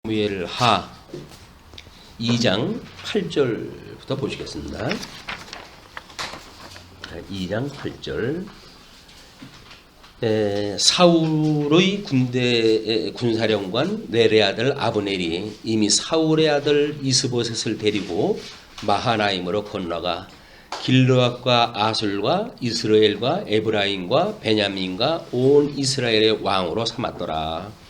사무엘하 2장 8절부터 보시겠습니다. 2장 8절. 사울의 군사령관 넬의 아들 아브넬이 이미 사울의 아들 이스보셋을 데리고 마하나임으로 건너가 길르앗과 아술과 이스라엘과 에브라임과 베냐민과 온 이스라엘의 왕으로 삼았더라.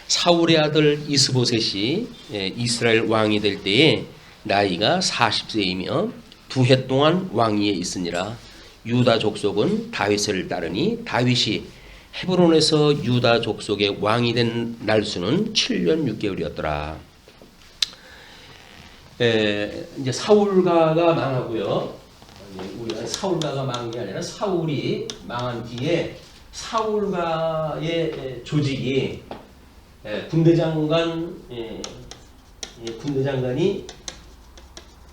사울의 아들 이스보셋이 이스라엘 왕이 될 때에 나이가 40세이며 2해 동안 왕위에 있으니라. 유다 족속은 다윗을 따르니 다윗이 헤브론에서 유다 족속의 왕이 된 날수는 7년 6개월이었더라. 이제 사울가가 망하고요. 우리가 사울가가 망한 게 아니라 사울이 망한 뒤에 사울가의 조직이 군대장관이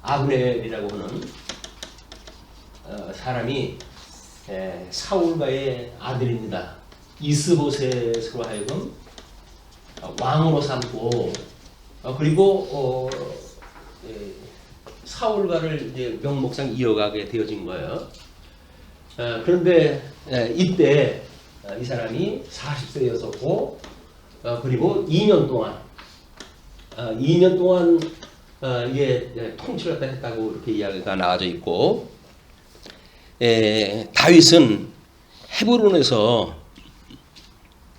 아브넬이라고 하는 사람이 사울가의 아들입니다. 이스보셋으로 하여금 왕으로 삼고 그리고 사울가를 이제 명목상 이어가게 되어진 거예요. 그런데 이때 이 사람이 40세였었고 그리고 2년 동안 이게 통치를 했다고 이렇게 이야기가 나와져 있고, 다윗은 헤브론에서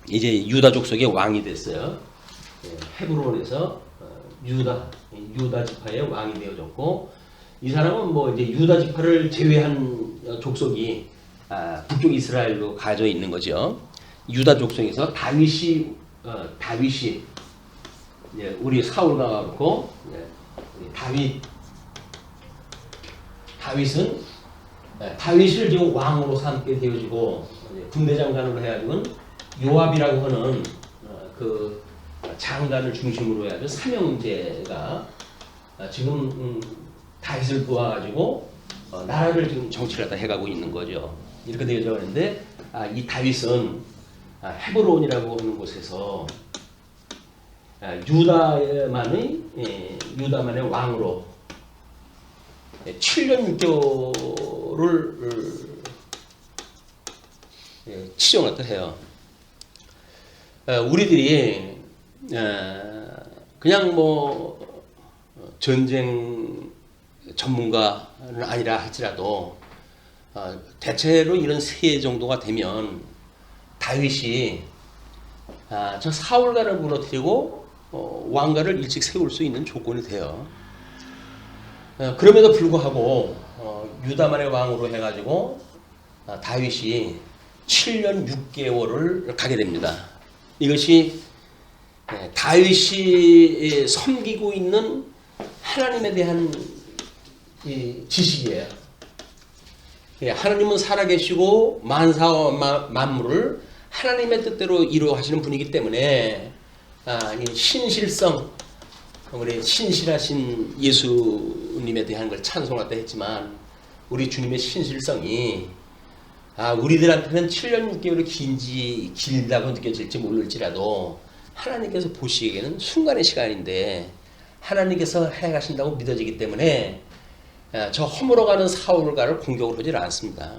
이제 유다 족속의 왕이 됐어요. 헤브론에서 유다 지파의 왕이 되어졌고, 이 사람은 뭐 이제 유다 지파를 제외한 족속이 북쪽 이스라엘로 가져 있는 거죠. 유다 족속에서 다윗이 우리 사울과 그렇고 다윗을 지금 왕으로 삼게 되어지고 군대장관으로 해가지고 요압이라고 하는 그 장관을 중심으로 해가지고 삼형제가 지금 다윗을 도와가지고 나라를 지금 정치를 하다 해가고 있는 거죠. 이렇게 되어져 있는데 이 다윗은 헤브론이라고 하는 곳에서 유다만의 왕으로 7년 6개월을 치정했다 해요. 우리들이 그냥 뭐 전쟁 전문가는 아니라 할지라도 대체로 이런 세 정도가 되면 다윗이 저 사울가를 무너뜨리고 왕가를 일찍 세울 수 있는 조건이 돼요. 그럼에도 불구하고 유다만의 왕으로 해가지고 다윗이 7년 6개월을 가게 됩니다. 이것이 다윗이 섬기고 있는 하나님에 대한 지식이에요. 하나님은 살아계시고 만사와 만물을 하나님의 뜻대로 이루어하시는 분이기 때문에 이 신실성, 우리 신실하신 예수님에 대한 걸 찬송하다 했지만 우리 주님의 신실성이 우리들한테는 7년 6개월이 길다고 느껴질지 모를지라도 하나님께서 보시기에는 순간의 시간인데 하나님께서 해가신다고 믿어지기 때문에 저 허물어가는 사울가를 공격을 하지 않습니다.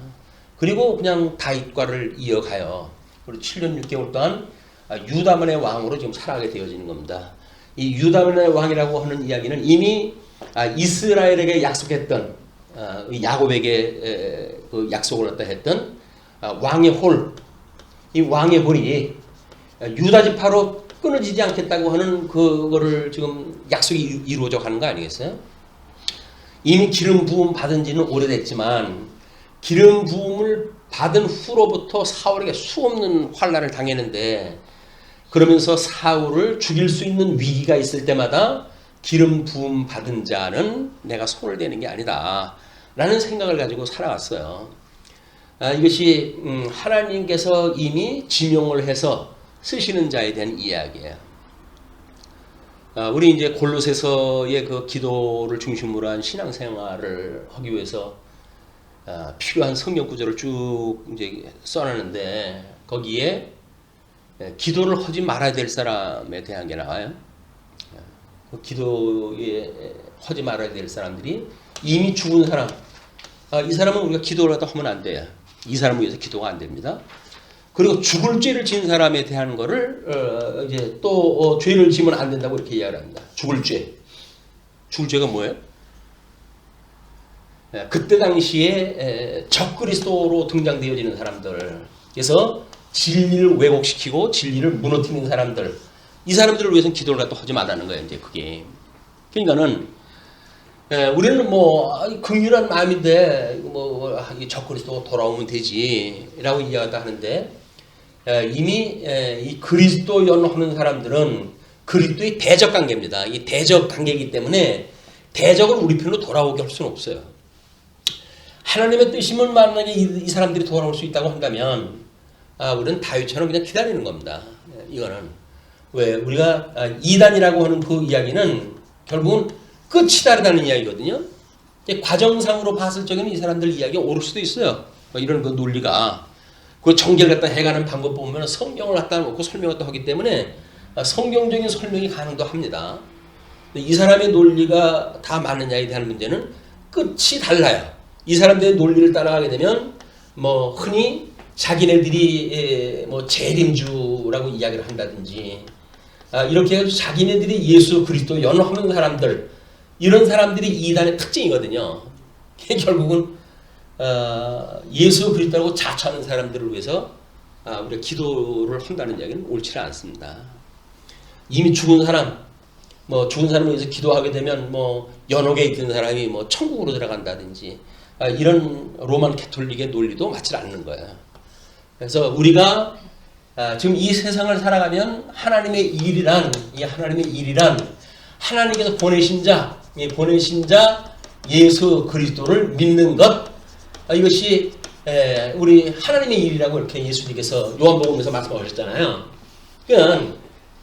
그리고 그냥 다윗과를 이어가요. 그리고 7년 6개월 동안 유다만의 왕으로 지금 살아가게 되어지는 겁니다. 이 유다만의 왕이라고 하는 이야기는 이미 이스라엘에게 약속했던 야곱에게 그 약속을 했다 했던 왕의 홀, 이 왕의 홀이 유다 지파로 끊어지지 않겠다고 하는 그거를 지금 약속이 이루어져 가는 거 아니겠어요? 이미 기름 부음 받은 지는 오래됐지만 기름 부음을 받은 후로부터 사울에게 수없는 환난을 당했는데 그러면서 사울을 죽일 수 있는 위기가 있을 때마다 기름 부음 받은 자는 내가 손을 대는 게 아니다 라는 생각을 가지고 살아왔어요. 이것이 하나님께서 이미 지명을 해서 쓰시는 자에 대한 이야기예요. 우리 이제 골로새서의 그 기도를 중심으로 한 신앙생활을 하기 위해서 필요한 성경 구절을 쭉 이제 써놨는데 거기에 기도를 하지 말아야 될 사람에 대한 게 나와요. 그 기도에 하지 말아야 될 사람들이 이미 죽은 사람, 이 사람은 우리가 기도를 하다 하면 안 돼요. 이 사람을 위해서 기도가 안 됩니다. 그리고 죽을 죄를 지은 사람에 대한 거를 이제 또 죄를 지으면 안 된다고 이렇게 이야기를 합니다. 죽을 죄. 죽을 죄가 뭐예요? 그때 당시에 적그리스도로 등장되어지는 사람들, 그래서 진리를 왜곡시키고 진리를 무너뜨리는 사람들, 이 사람들을 위해서는 기도를 갖다 하지 말라는 거예요. 이제 그게. 그러니까는 우리는 뭐 긍휼한 마음인데 뭐 적그리스도가 돌아오면 되지라고 이야기하다 하는데, 이미 이 그리스도 연하는 사람들은 그리스도의 대적 관계입니다. 이 대적 관계이기 때문에 대적을 우리 편으로 돌아오게 할 수는 없어요. 하나님의 뜻이면 만약에 이 사람들이 돌아올 수 있다고 한다면 우리는 다윗처럼 그냥 기다리는 겁니다. 이거는 왜 우리가 이단이라고 하는 그 이야기는 결국은 끝이 다르다는 이야기거든요. 과정상으로 봤을 적에는 이 사람들 이야기가 옳을 수도 있어요. 이런 그 논리가. 그 정결 갖다 해가는 방법 보면 성경을 갖다 놓고 설명을 또 하기 때문에 성경적인 설명이 가능도 합니다. 이 사람의 논리가 다 맞느냐에 대한 문제는 끝이 달라요. 이 사람들의 논리를 따라가게 되면 뭐 흔히 자기네들이 뭐 재림주라고 이야기를 한다든지 이렇게 해서 자기네들이 예수 그리스도 연호하는 사람들, 이런 사람들이 이단의 특징이거든요. 결국은 예수 그리스도라고 자처하는 사람들을 위해서 우리가 기도를 한다는 이야기는 옳지 않습니다. 이미 죽은 사람, 뭐 죽은 사람을 위해서 기도하게 되면 뭐 연옥에 있던 사람이 뭐 천국으로 들어간다든지 이런 로만 캐톨릭의 논리도 맞지 않는 거예요. 그래서 우리가 지금 이 세상을 살아가면 하나님의 일이란 하나님께서 보내신 자 예수 그리스도를 믿는 것, 이것이 우리 하나님의 일이라고 이렇게 예수님께서 요한복음에서 말씀하셨잖아요. 그러니까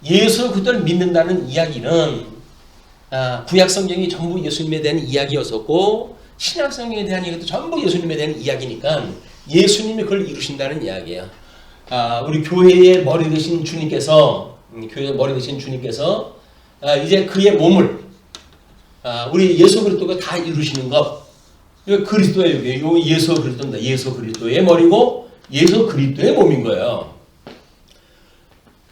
예수 그리스도를 믿는다는 이야기는 구약 성경이 전부 예수님에 대한 이야기였었고 신약 성경에 대한 이야기도 전부 예수님에 대한 이야기니까 예수님이 그걸 이루신다는 이야기예요. 우리 교회의 머리 되신 주님께서 이제 그의 몸을 우리 예수 그리스도가 다 이루시는 것, 이거 그리스도예요. 이게 예수 그리스도입니다. 예수 그리스도의 머리고 예수 그리스도의 몸인 거예요.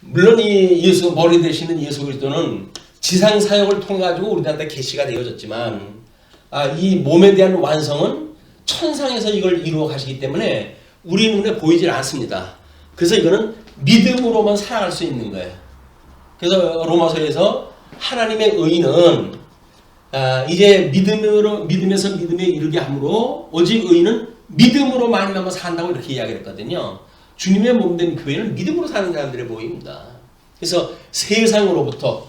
물론 이 예수 머리 되시는 예수 그리스도는 지상 사역을 통해 가지고 우리한테 계시가 되어졌지만 이 몸에 대한 완성은 천상에서 이걸 이루어 가시기 때문에 우리 눈에 보이질 않습니다. 그래서 이거는 믿음으로만 살아갈 수 있는 거예요. 그래서 로마서에서 하나님의 의인은 이제 믿음에서 믿음에 이르게 함으로 오직 의인은 믿음으로 말미암아 산다고 이렇게 이야기를 했거든요. 주님의 몸된 교회는 믿음으로 사는 사람들이 보입니다. 그래서 세상으로부터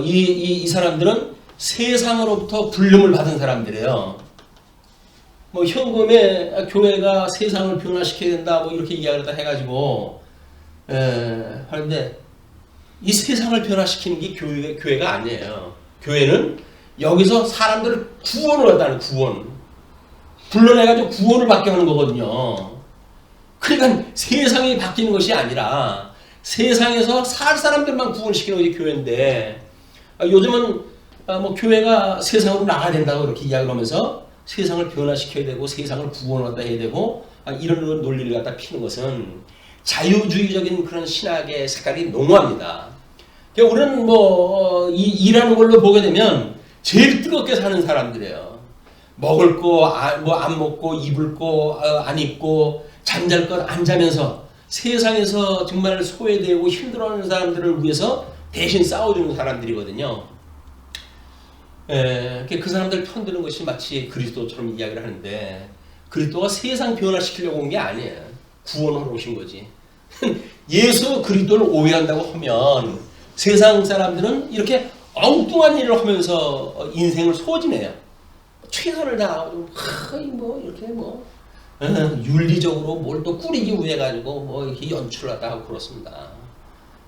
이 사람들은 세상으로부터 불름을 받은 사람들이에요. 뭐 현금에 교회가 세상을 변화시켜야 된다 뭐 이렇게 이야기를 다 해가지고 하는데 이 세상을 변화시키는 게 교회가 아니에요. 교회는 여기서 사람들을 구원을 한다는 구원, 불러내가지고 구원을 받게 하는 거거든요. 그러니까 세상이 바뀌는 것이 아니라 세상에서 살 사람들만 구원시키는 것이 교회인데, 요즘은 뭐 교회가 세상으로 나가야 된다고 이렇게 이야기를 하면서 세상을 변화시켜야 되고 세상을 구원하다 해야 되고 이런 논리를 갖다 피는 것은 자유주의적인 그런 신학의 색깔이 농후합니다. 그러니까 우리는 뭐 일하는 걸로 보게 되면 제일 뜨겁게 사는 사람들이에요. 먹을 거 뭐 안 먹고 입을 거 안 입고 잠잘 것 안 자면서 세상에서 정말 소외되고 힘들어하는 사람들을 위해서 대신 싸워주는 사람들이거든요. 그 사람들 편드는 것이 마치 그리스도처럼 이야기를 하는데, 그리스도가 세상 변화시키려고 온 게 아니에요. 구원하러 오신 거지. 예수 그리스도를 오해한다고 하면 세상 사람들은 이렇게 엉뚱한 일을 하면서 인생을 소진해요. 최선을 다하고 뭐 이렇게 뭐 윤리적으로 뭘 또 꾸리기 위해 가지고 뭐 이렇게 연출을 하다 하고 그렇습니다.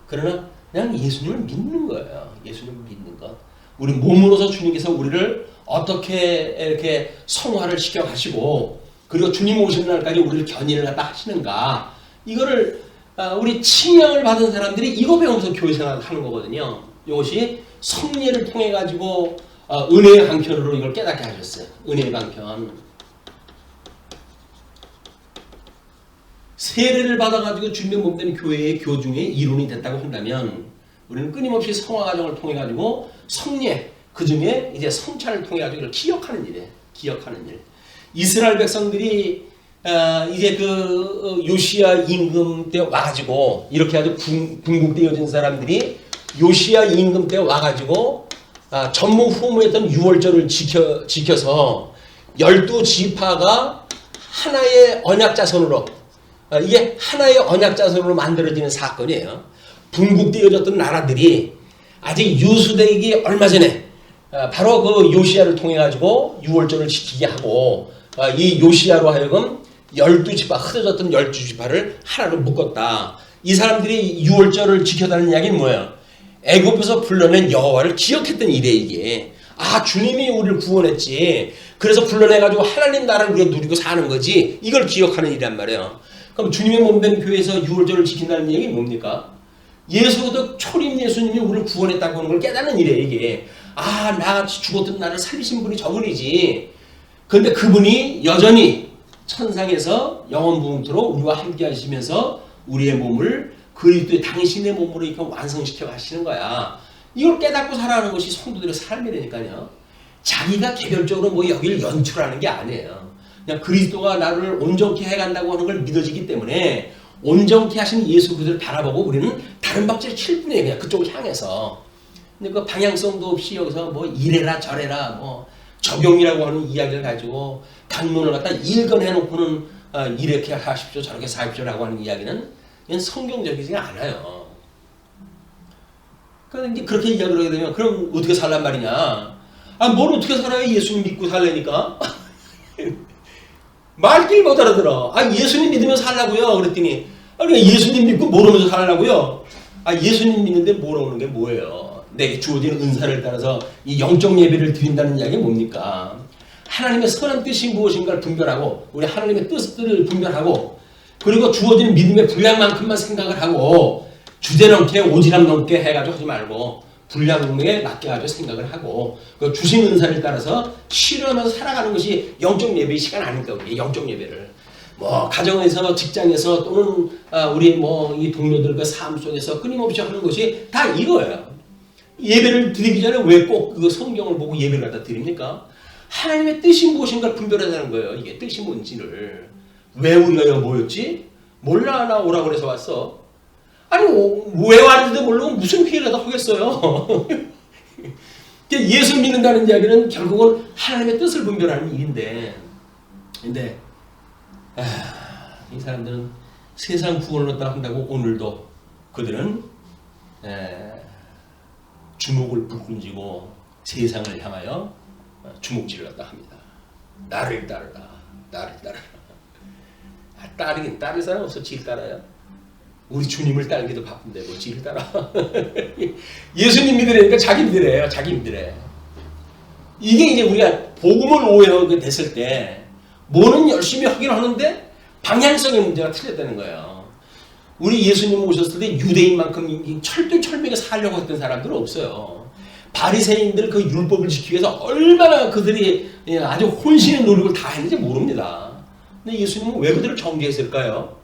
그러나 그냥 예수님을 믿는 거예요. 예수님을 믿는 것. 우리 몸으로서 주님께서 우리를 어떻게 이렇게 성화를 시켜 가시고 그리고 주님 오시는 날까지 우리를 견인을 하시는가, 이거를 우리 칭령을 받은 사람들이 이거 배우면서 교회 생활을 하는 거거든요. 이것이 성례를 통해 가지고 은혜의 방편으로 이걸 깨닫게 하셨어요. 은혜의 방편. 세례를 받아가지고 주님의 몸된 교회의 교중의 이론이 됐다고 한다면 우리는 끊임없이 성화 과정을 통해 가지고 성례, 그 중에 이제 성찬을 통해 가지고 이걸 기억하는 일이에요. 기억하는 일. 이스라엘 백성들이 이제 그 요시야 임금 때 와가지고 이렇게 아주 궁극되어진 사람들이 요시야 임금 때 와가지고 전무후무했던 유월절을 지켜서 12지파가 하나의 언약자손으로 이게 하나의 언약자손으로 만들어지는 사건이에요. 분국되어졌던 나라들이 아직 유수되기 얼마 전에 바로 그 요시야를 통해 가지고 유월절을 지키게 하고 이 요시야로 하여금 12지파 흩어졌던 12지파를 하나로 묶었다. 이 사람들이 유월절을 지켜다는 이야기는 뭐예요? 애굽에서 불러낸 여호와를 기억했던 일이에요. 이게 주님이 우리를 구원했지. 그래서 불러내가지고 하나님 나라를 우리가 누리고 사는 거지. 이걸 기억하는 일이란 말이에요. 그럼 주님의 몸된 교회에서 유월절을 지킨다는 얘기는 뭡니까? 예수도 초림 예수님이 우리를 구원했다고 하는 걸 깨닫는 일이에요. 이게 나같이 죽었던 나를 살리신 분이 저분이지. 그런데 그분이 여전히 천상에서 영원 부흥토로 우리와 함께 하시면서 우리의 몸을 그리스도의 당신의 몸으로 이렇게 완성시켜 가시는 거야. 이걸 깨닫고 살아가는 것이 성도들의 삶이라니까요. 자기가 개별적으로 뭐 여기를 연출하는 게 아니에요. 그냥 그리스도가 나를 온전케 해간다고 하는 걸 믿어지기 때문에 온전케 하신 예수 그들을 바라보고 우리는 다른 박자를 칠 뿐이에요. 그냥 그쪽을 향해서. 근데 그 방향성도 없이 여기서 뭐 이래라 저래라 뭐 적용이라고 하는 이야기를 가지고 강론을 갖다 일건해놓고는 이렇게 하십시오 저렇게 사십시오라고 하는 이야기는 이건 성경적이지 않아요. 그러니까 이제 그렇게 이야기를 하게 되면 그럼 어떻게 살란 말이냐? 뭘 어떻게 살아야 예수님 믿고 살래니까? 말길 못 알아들어. 예수님 믿으면 살라고요. 그랬더니 예수님 믿고 모르면서 살라고요. 예수님 믿는데 모르는 게 뭐예요? 내게 주어진 은사를 따라서 이 영적 예배를 드린다는 이야기가 뭡니까? 하나님의 선한 뜻이 무엇인가를 분별하고 우리 하나님의 뜻을 분별하고 그리고 주어진 믿음의 분량만큼만 생각을 하고 주제넘게 오지랖 넘게 해가지고 하지 말고 분량에 맞게 가지고 생각을 하고 그 주신 은사를 따라서 실현하면서 살아가는 것이 영적 예배의 시간 아닙니까? 우리 영적 예배를 뭐 가정에서 직장에서 또는 우리 뭐 이 동료들과 삶 속에서 끊임없이 하는 것이 다 이거예요. 예배를 드리기 전에 왜 꼭 그 성경을 보고 예배를 갖다 드립니까? 하나님의 뜻이 무엇인가를 분별하자는 거예요. 이게 뜻이 뭔지를. 왜 우리가 여기 모였지? 몰라 나 오라고 그래서 왔어. 왜 왔는지도 모르고 무슨 회의를 다 하겠어요. 예수 믿는다는 이야기는 결국은 하나님의 뜻을 분별하는 일인데 근데 이 사람들은 세상 구원을 얻다 한다고 오늘도 그들은 주목을 불끈지고 세상을 향하여 주목질을 갖다 합니다. 나를 따르라. 나를 따르라. 따르긴 따를 사람 없어. 질 따라요. 우리 주님을 따르기도 바쁜데 뭐 지를 따라. 예수님 믿으라니까 자기 믿으래요. 자기 믿으래. 이게 이제 우리가 복음을 오해하게 됐을 때 뭐는 열심히 하긴 하는데 방향성의 문제가 틀렸다는 거예요. 우리 예수님 오셨을 때 유대인만큼 철두철미하게 살려고 했던 사람들은 없어요. 바리새인들 그 율법을 지키기 위해서 얼마나 그들이 아주 혼신의 노력을 다 했는지 모릅니다. 근데 예수님은 왜 그들을 정죄했을까요?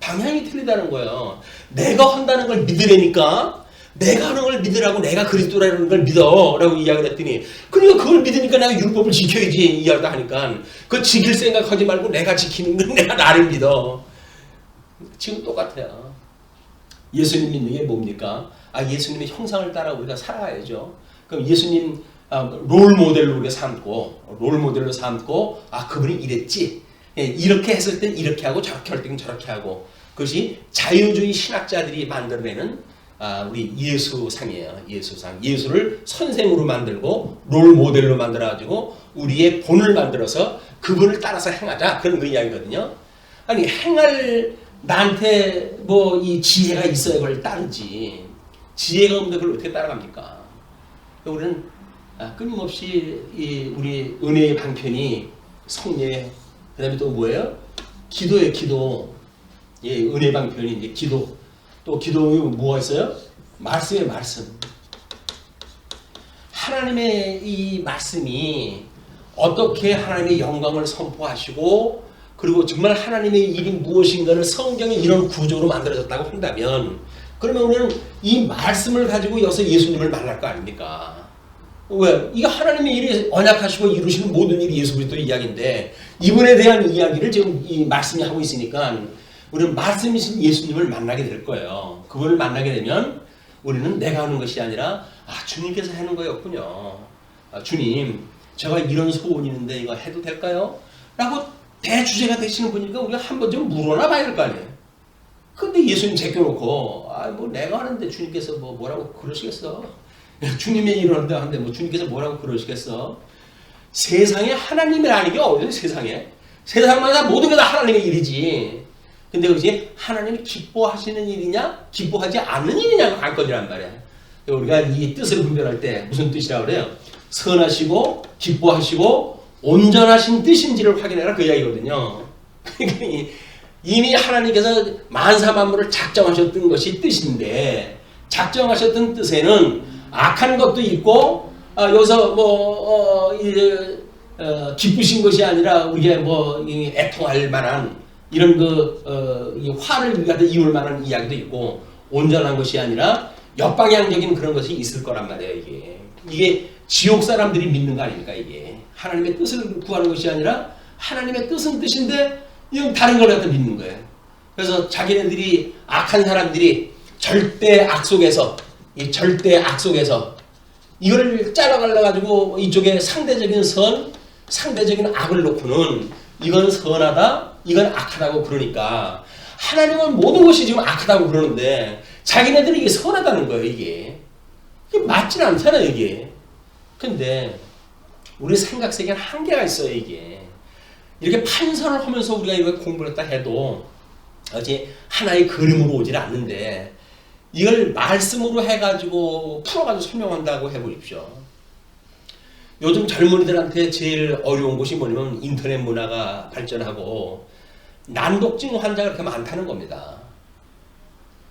방향이 틀리다는 거예요. 내가 한다는 걸 믿으라니까 내가 하는 걸 믿으라고 내가 그리스도라는 걸 믿어라고 이야기를 했더니 그러니까 그걸 믿으니까 내가 율법을 지켜야지 이야기를 하니까 그거 지킬 생각하지 말고 내가 지키는 건 내가 나를 믿어. 지금 똑같아요. 예수님 믿는 게 뭡니까? 예수님의 형상을 따라 우리가 살아야죠. 그럼 예수님 롤 모델로 우리가 삼고 롤 모델로 삼고 그분이 이랬지. 이렇게 했을 땐 이렇게 하고 저렇게 할 때는 저렇게 하고 그것이 자유주의 신학자들이 만들어내는 우리 예수상이에요. 예수상. 예수를 선생으로 만들고 롤 모델로 만들어가지고 우리의 본을 만들어서 그분을 따라서 행하자. 그런 그 이야기거든요. 행할 나한테 뭐 이 지혜가 있어야 그걸 따르지. 지혜가 없는데 그걸 어떻게 따라갑니까? 우리는 끊임없이 우리 은혜의 방편이 성례 그 다음에 또 뭐예요? 기도예요, 기도. 은혜 방편이 이제 기도. 또 기도에 뭐가 있어요? 말씀이에요, 말씀. 하나님의 이 말씀이 어떻게 하나님의 영광을 선포하시고 그리고 정말 하나님의 일이 무엇인가를 성경에 이런 구조로 만들어졌다고 한다면 그러면 우리는 이 말씀을 가지고 여기서 예수님을 만날 거 아닙니까? 왜? 이게 하나님의 일이 언약하시고 이루시는 모든 일이 예수 그리스도의 이야기인데 이분에 대한 이야기를 지금 이 말씀이 하고 있으니까 우리는 말씀이신 예수님을 만나게 될 거예요. 그분을 만나게 되면 우리는 내가 하는 것이 아니라 주님께서 하는 거였군요. 주님 제가 이런 소원이 있는데 이거 해도 될까요? 라고 대주제가 되시는 분이니까 우리가 한 번 좀 물어나 봐야 될 거 아니에요. 근데 예수님 제껴놓고 뭐 내가 하는데 주님께서 뭐라고 그러시겠어? 주님의 일을 하는데 뭐 주님께서 뭐라고 그러시겠어? 세상에 하나님이라는 게 어디서 세상에? 세상마다 모든 게 다 하나님의 일이지. 근데 그것이 하나님이 기뻐하시는 일이냐 기뻐하지 않는 일이냐가 관건이란 말이야. 우리가 이 뜻을 분별할 때 무슨 뜻이라고 그래요? 선하시고 기뻐하시고 온전하신 뜻인지를 확인해라 그 이야기거든요. 이미 하나님께서 만사만물을 작정하셨던 것이 뜻인데 작정하셨던 뜻에는 악한 것도 있고 여기서 기쁘신 것이 아니라 우리가 애통할 만한 이런 화를 이룰 만한 이야기도 있고 온전한 것이 아니라 역방향적인 그런 것이 있을 거란 말이에요. 이게 지옥 사람들이 믿는 거 아닙니까? 이게 하나님의 뜻을 구하는 것이 아니라 하나님의 뜻은 뜻인데 이건 다른 걸 갖다 믿는 거예요. 그래서 자기네들이 악한 사람들이 절대 악 속에서 이걸 잘라갈라 가지고 이쪽에 상대적인 선, 상대적인 악을 놓고는 이건 선하다, 이건 악하다고 그러니까 하나님은 모든 것이 지금 악하다고 그러는데 자기네들이 이게 선하다는 거예요. 이게 맞진 않잖아요. 이게. 근데 우리 생각 세계는 한계가 있어요. 이게 이렇게 판단을 하면서 우리가 이거 공부를 했다 해도 어제 하나의 그림으로 오질 않는데 이걸 말씀으로 해가지고 풀어가지고 설명한다고 해보십시오. 요즘 젊은이들한테 제일 어려운 것이 뭐냐면 인터넷 문화가 발전하고 난독증 환자가 그렇게 많다는 겁니다.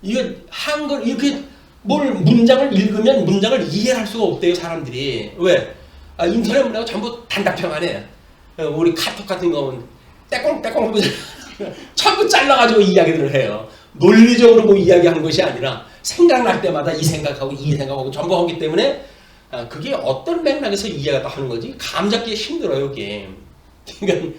이게 한글 이렇게 문장을 읽으면 문장을 이해할 수가 없대요. 사람들이. 왜? 인터넷 문화가 전부 단답형하네. 우리 카톡 같은 거 떼꽁떼꽁 전부 잘라가지고 이야기들을 해요. 논리적으로 이야기하는 것이 아니라 생각날 때마다 이 생각하고 이 생각하고 전부 하기 때문에 그게 어떤 맥락에서 이해가 하는 거지 감 잡기 힘들어요. 이게. 그러니까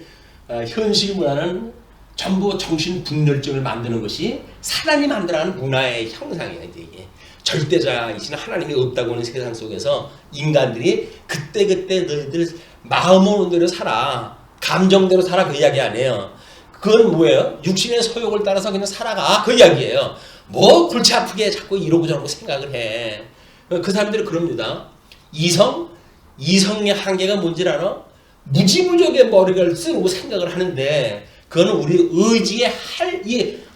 현실 문화는 전부 정신 분열증을 만드는 것이 사람이 만들어가는 문화의 형상이에요. 이게. 절대자이신 하나님이 없다고 하는 세상 속에서 인간들이 그때그때 너희들 마음 오는 대로 살아. 감정대로 살아. 그 이야기 아니에요. 그건 뭐예요? 육신의 소욕을 따라서 그냥 살아가. 그 이야기예요. 뭐 골치 아프게 자꾸 이러고 저러고 생각을 해. 그 사람들이 그럽니다. 이성의 한계가 뭔지 알아? 무지무지하게 머리를 쓰고 생각을 하는데 그거는 우리 의지에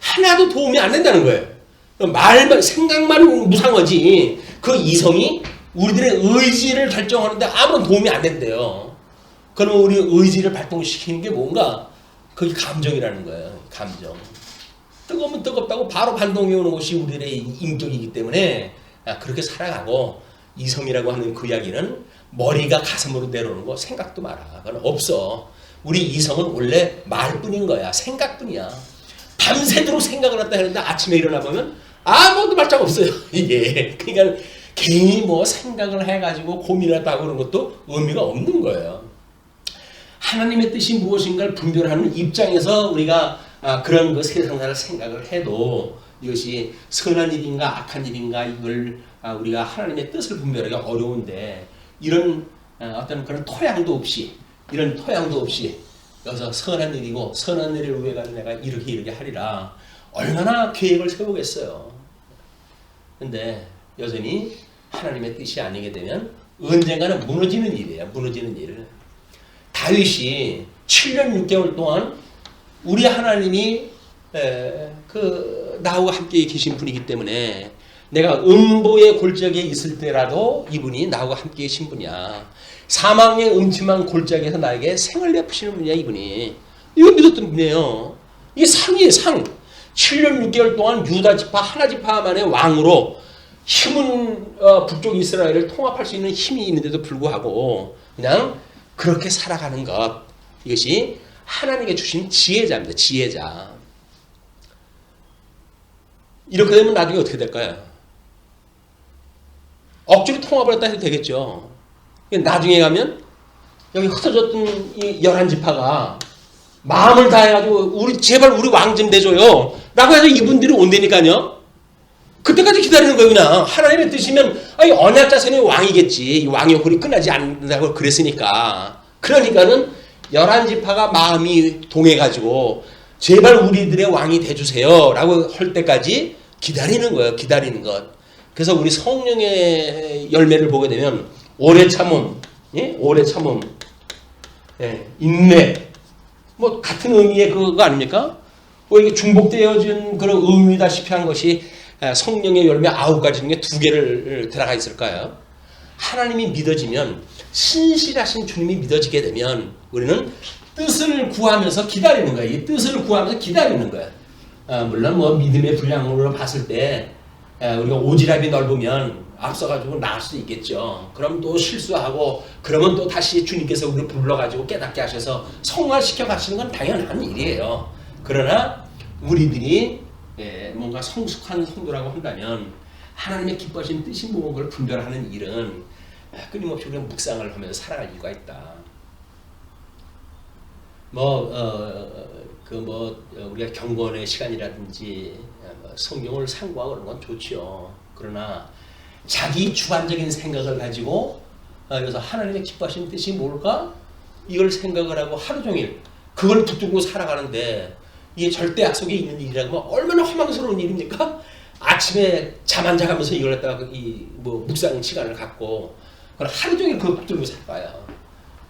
하나도 도움이 안 된다는 거예요. 생각만 무상하지 그 이성이 우리들의 의지를 결정하는데 아무런 도움이 안 된대요. 그러면 우리 의지를 발동시키는 게 뭔가? 그게 감정이라는 거예요. 감정. 뜨거우면 뜨겁다고 바로 반동이 오는 것이 우리들의 인격이기 때문에 그렇게 살아가고 이성이라고 하는 그 이야기는 머리가 가슴으로 내려오는 거 생각도 마라. 그건 없어. 우리 이성은 원래 말뿐인 거야. 생각뿐이야. 밤새도록 생각을 한다 했는데 아침에 일어나 보면 아무것도 발작 없어요. 이게. 그러니까 괜히 생각을 해가지고 고민했다고 그런 것도 의미가 없는 거예요. 하나님의 뜻이 무엇인가를 분별하는 입장에서 우리가 그런 그 세상사를 생각을 해도 이것이 선한 일인가 악한 일인가 이걸 우리가 하나님의 뜻을 분별하기가 어려운데 이런 어떤 그런 토양도 없이 여기서 선한 일이고 선한 일을 위해 가지고 내가 이렇게 하리라 얼마나 계획을 세우겠어요. 근데 여전히 하나님의 뜻이 아니게 되면 언젠가는 무너지는 일이에요. 무너지는 일. 다윗이 7년 6개월 동안 우리 하나님이 나하고 함께 계신 분이기 때문에 내가 음보의 골짜기에 있을 때라도 이분이 나하고 함께 계신 분이야. 사망의 음침한 골짜기에서 나에게 생을 베푸시는 분이야. 이분이. 이거 믿었던 분이에요. 이게 상이에요. 상. 7년 6개월 동안 유다 지파 하나 지파만의 왕으로 힘은 북쪽 이스라엘을 통합할 수 있는 힘이 있는데도 불구하고 그냥 그렇게 살아가는 것, 이것이 하나님께 주신 지혜자입니다. 지혜자. 이렇게 되면 나중에 어떻게 될까요? 억지로 통합을 했다 해도 되겠죠. 나중에 가면 여기 흩어졌던 이 11지파가 마음을 다해가지고 제발 우리 왕 좀 내줘요 라고 해서 이분들이 온다니까요. 그때까지 기다리는 거예요. 그냥 하나님의 뜻이면 언약 자손이 왕이겠지. 이 왕의 홀이 끝나지 않는다고 그랬으니까. 그러니까는 11지파가 마음이 동해가지고 제발 우리들의 왕이 돼주세요 라고 할 때까지 기다리는 거예요. 기다리는 것. 그래서 우리 성령의 열매를 보게 되면 오래 참음, 예? 오래 참음, 예? 인내, 뭐 같은 의미의 그거 아닙니까? 이게 중복되어진 그런 의미다시피 한 것이 성령의 열매 9가지 중에 2개를 들어가 있을까요? 하나님이 믿어지면, 신실하신 주님이 믿어지게 되면 우리는 뜻을 구하면서 기다리는 거예요. 이 뜻을 구하면서 기다리는 거예요. 물론 뭐 믿음의 분량으로 봤을 때 우리가 오지랖이 넓으면 앞서가지고 나을 수 있겠죠. 그럼 또 실수하고 그러면 또 다시 주님께서 우리를 불러가지고 깨닫게 하셔서 성화시켜 가시는 건 당연한 일이에요. 그러나 우리들이 뭔가 성숙한 성도라고 한다면 하나님의 기뻐하신 뜻이 무엇을 분별하는 일은 끊임없이 우리가 묵상을 하면서 살아갈 이유가 있다. 우리가 경건의 시간이라든지 성경을 상고하고 그런 건 좋지요. 그러나 자기 주관적인 생각을 가지고 그래서 하나님의 기뻐하신 뜻이 뭘까? 이걸 생각을 하고 하루 종일 그걸 붙들고 살아가는데 이게 절대 약속에 있는 일이라고 하면 얼마나 허망스러운 일입니까? 아침에 잠 안 자가면서 이걸 갖다가 묵상 시간을 갖고 하루 종일 그걸 붙들고 살아요.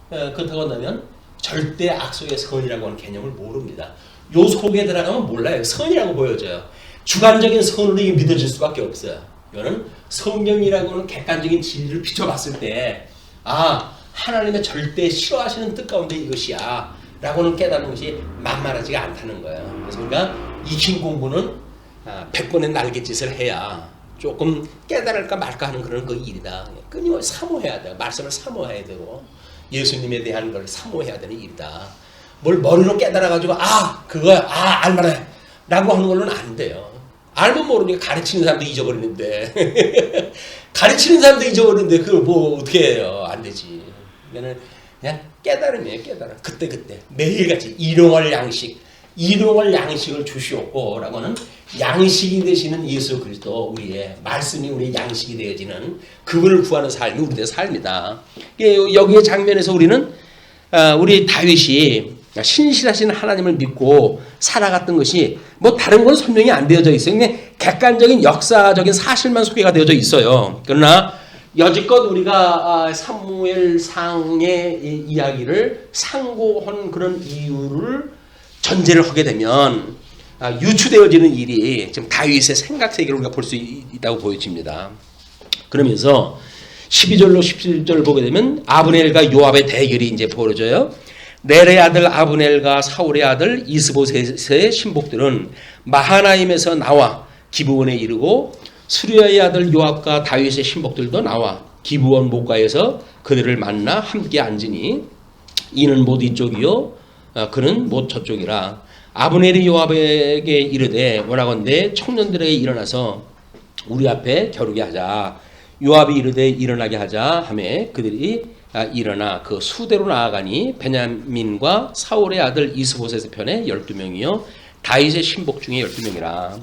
그렇다고 한다면 절대 악속의 선이라고 하는 개념을 모릅니다. 요 속에 들어가면 몰라요. 선이라고 보여져요. 주관적인 선으로 이게 믿어질 수밖에 없어요. 이거는 성경이라고 하는 객관적인 진리를 비춰봤을 때 하나님의 절대 싫어하시는 뜻 가운데 이것이야 라고는 깨닫는 것이 만만하지가 않다는 거예요. 그래서 우리가 익힌 공부는 100번의 날갯짓을 해야 조금 깨달을까 말까 하는 그런 그 일이다. 끊임없이 사모해야 돼요. 말씀을 사모해야 되고 예수님에 대한 걸 사모해야 되는 일이다. 뭘 머리로 깨달아가지고 그거야 알만해 라고 하는 걸로는 안 돼요. 알면 모르니까 가르치는 사람도 잊어버리는데 가르치는 사람도 잊어버리는데 그걸 뭐 어떻게 해요. 안 되지. 그냥 깨달음이에요. 깨달음. 그때 매일같이 일용할 양식을 주시옵고 라고 하는 양식이 되시는 예수 그리스도, 우리의 말씀이 우리의 양식이 되어지는 그분을 구하는 삶이 우리의 삶이다. 여기의 장면에서 우리는 우리 다윗이 신실하신 하나님을 믿고 살아갔던 것이 뭐 다른 건 설명이 안 되어져 있어요. 그냥 객관적인 역사적인 사실만 소개가 되어져 있어요. 그러나 여지껏 우리가 사무엘상의 이야기를 상고한 그런 이유를 전제를 하게 되면 유추되어지는 일이 지금 다윗의 생각 세계를 우리가 볼 수 있다고 보여집니다. 그러면서 12절로 17절 보게 되면 아브넬과 요압의 대결이 이제 벌어져요. 넬의 아들 아브넬과 사울의 아들 이스보셋의 신복들은 마하나임에서 나와 기브온에 이르고 수리아의 아들 요압과 다윗의 신복들도 나와 기브온 목가에서 그들을 만나 함께 앉으니 이는 못 이쪽이요 그는 못 저쪽이라. 아브넬이 요압에게 이르되 원하건대 청년들에게 일어나서 우리 앞에 겨루게 하자. 요압이 이르되 일어나게 하자 하매 그들이 일어나 그 수대로 나아가니 베냐민과 사울의 아들 이스보셋의 편에 12명이요 다윗의 신복 중에 12명이라.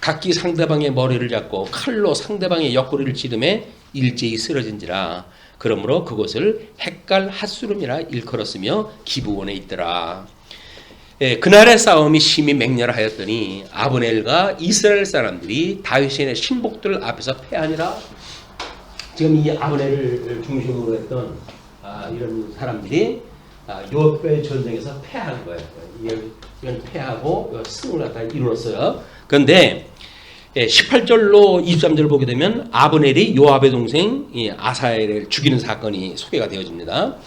각기 상대방의 머리를 잡고 칼로 상대방의 옆구리를 찌르매 일제히 쓰러진지라. 그러므로 그곳을 헷갈 핫수름이라 일컬었으며 기브온에 있더라. 그날의 싸움이 심히 맹렬하였더니 아브넬과 이스라엘 사람들이 다윗의 신복들 앞에서 패하니라. 지금 이 아브넬을 중심으로 했던 이런 사람들이 요압의 전쟁에서 패한 거예요. 이건 패하고 승을 갖다 이루었어요. 그런데 18절로 23절을 보게 되면 아브넬이 요압의 동생 아사엘을 죽이는 사건이 소개가 되어집니다.